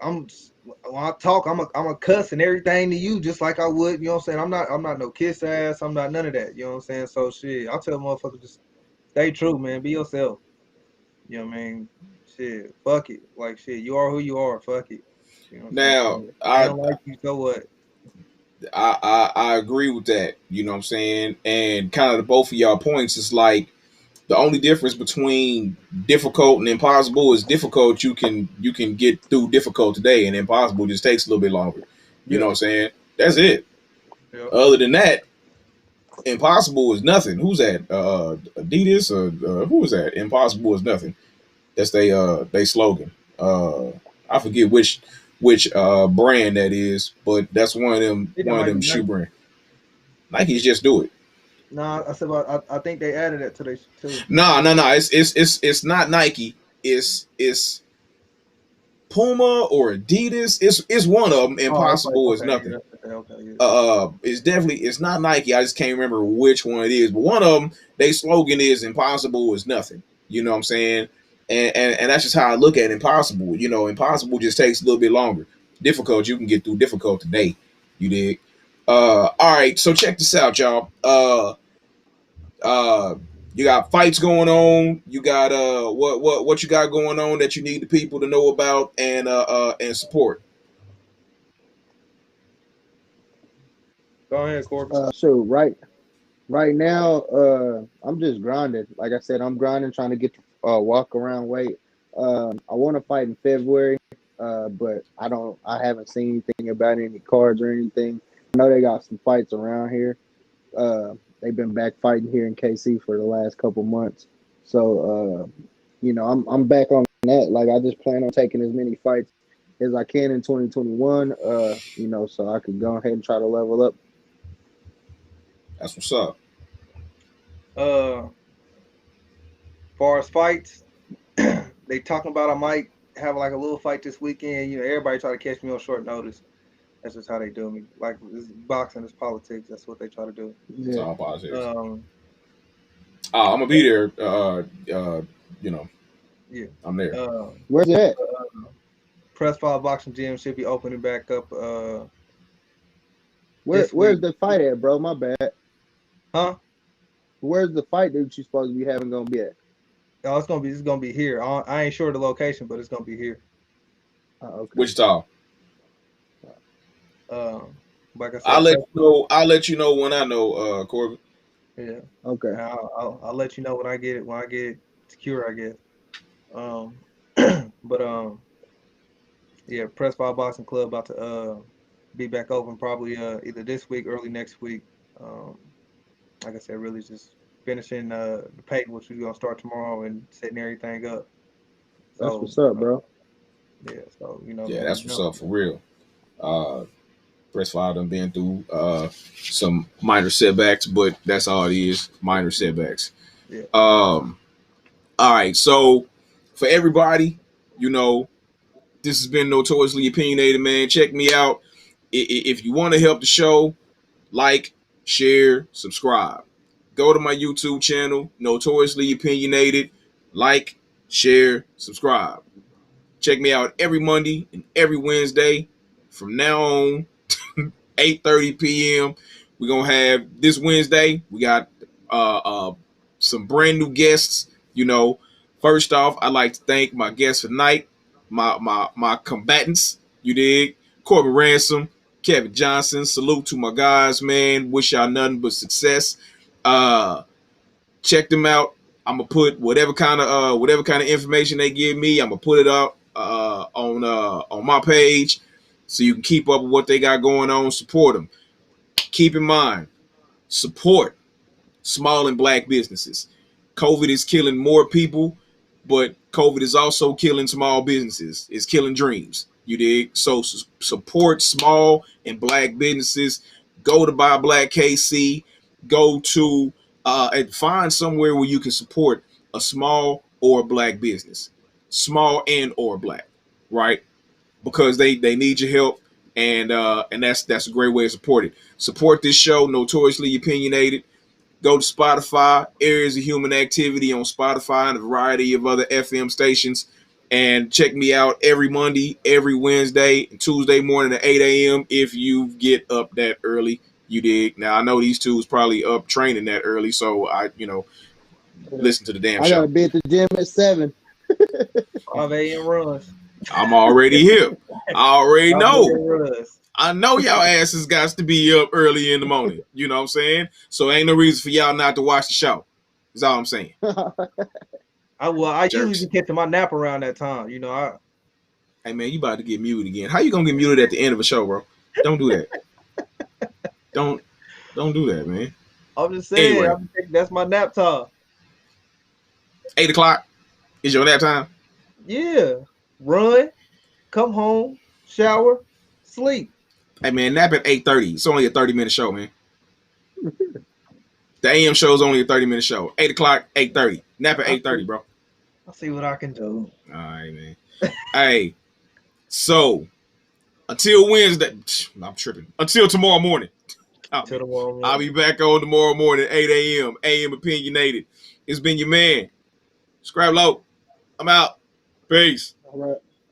I'm when I talk, I'm a cuss and everything to you just like I would, you know what I'm saying? I'm not no kiss ass, I'm not none of that, you know what I'm saying? So shit, I tell motherfuckers just stay true, man, be yourself. You know what I mean? Shit, fuck it. Like shit, you are who you are, fuck it. You know what I'm saying? Now, So they don't like you, so what? I agree with that. You know what I'm saying? And kind of the both of y'all points is like the only difference between difficult and impossible is difficult you can get through difficult today, and impossible just takes a little bit longer. You know Yeah, what I'm saying? That's it. yeah. Other than that, impossible is nothing. Who's that? Adidas or who is that? Impossible is nothing. That's they slogan. I forget which brand that is, but that's It one of might them be shoe Nike. brand. Nike's just do it. No, I said, but I think they added that today too. No. It's not Nike. It's Puma or Adidas. It's one of them. Oh, okay, Impossible is okay, nothing. yeah, okay, yeah. It's not Nike. I just can't remember which one it is. But one of them, they slogan is "Impossible is nothing." You know what I'm saying? And that's just how I look at impossible. You know, impossible just takes a little bit longer. Difficult, you can get through difficult today. You dig? All right. So check this out, y'all. Uh, you got fights going on. You got what you got going on that you need the people to know about and support. Go ahead, Corbin. so right. Right now, I'm just grinding. Like I said, I'm grinding, trying to get the walk around weight. I want to fight in February, but I haven't seen anything about any cards or anything. I know they got some fights around here. They've been back fighting here in KC for the last couple months. So, I'm back on that. Like I just plan on taking as many fights as I can in 2021. So I could go ahead and try to level up. That's what's up. Uh, far as fights, they talking about I might have like a little fight this weekend. You know, everybody try to catch me on short notice. That's just how they do me. Like this boxing is politics. That's what they try to do. It's Yeah. all positive. Um, I'm gonna be there. You know, yeah. I'm there. Where's it at? Press Five Boxing Gym should be opening back up this Where's week. the fight at, bro? My bad. Huh? Where's the fight that you supposed to be having gonna be at? Oh, it's gonna be here. I ain't sure the location, but it's gonna be here. Oh, okay. Wichita. Like I I'll said, let you know. I'll let you know when I know, Corbin. yeah. Okay. I'll let you know when I get it secure, I guess. Um, but yeah, Press Five Boxing Club about to be back open probably either this week, early next week. Um, like I said, really just finishing the paint, which we're gonna start tomorrow, and setting everything up. That's So what's up, bro. yeah, so you know, Yeah, man, that's what's up for real. Press Five done been through some minor setbacks, but that's all it is. Minor setbacks. yeah, All right. So for everybody, you know, this has been Notoriously Opinionated, man. Check me out. If you want to help the show, like, share, subscribe. Go to my YouTube channel, Notoriously Opinionated. Like, share, subscribe. Check me out every Monday and every Wednesday. From now on, 8:30 p.m. We're gonna have this Wednesday. We got some brand new guests. You know, first off, I'd like to thank my guests tonight, my combatants. You dig? Corbin Ransom, Kevin Johnson. Salute to my guys, man. Wish y'all nothing but success. Uh, check them out. I'm gonna put whatever kind of information they give me. I'm gonna put it up on my page so you can keep up with what they got going on. Support them. Keep in mind, support small and black businesses. COVID is killing more people, but COVID is also killing small businesses. It's killing dreams. You dig? So support small and black businesses. Go to Buy Black KC. Go to and find somewhere where you can support a small or black business, small and or black, right? Because they need your help, and that's a great way to support it. Support this show, Notoriously Opinionated. Go to Spotify, Areas of Human Activity on Spotify and a variety of other FM stations. And check me out every Monday, every Wednesday, and Tuesday morning at 8 a.m. if you get up that early. You dig? Now, I know these two is probably up training that early, so listen to the damn I gotta show. be at the gym at 7. 5 a.m. runs. I'm already here. I already 5 know. a.m. runs. I know y'all asses got to be up early in the morning. You know what I'm saying? So ain't no reason for y'all not to watch the show. That's all I'm saying. I usually Jerks. be catching my nap around that time. You know, Hey man, you about to get muted again. How you gonna get muted at the end of a show, bro? Don't do that. don't do that, man. I'm just saying, Anyway, that's my nap time. 8 o'clock is your nap time. Yeah, run, come home, shower, sleep. Hey man, nap at 8:30. It's only a 30-minute show, man. The AM show is only a 30-minute show. 8 o'clock, 8:30. Nap at 8:30, bro. I'll see what I can do. All right, man. Hey, so until Wednesday, I'm tripping. Until tomorrow morning. I'll be back on tomorrow morning, 8 a.m. AM Opinionated. It's been your man, Scrap Low. I'm out. Peace. All right.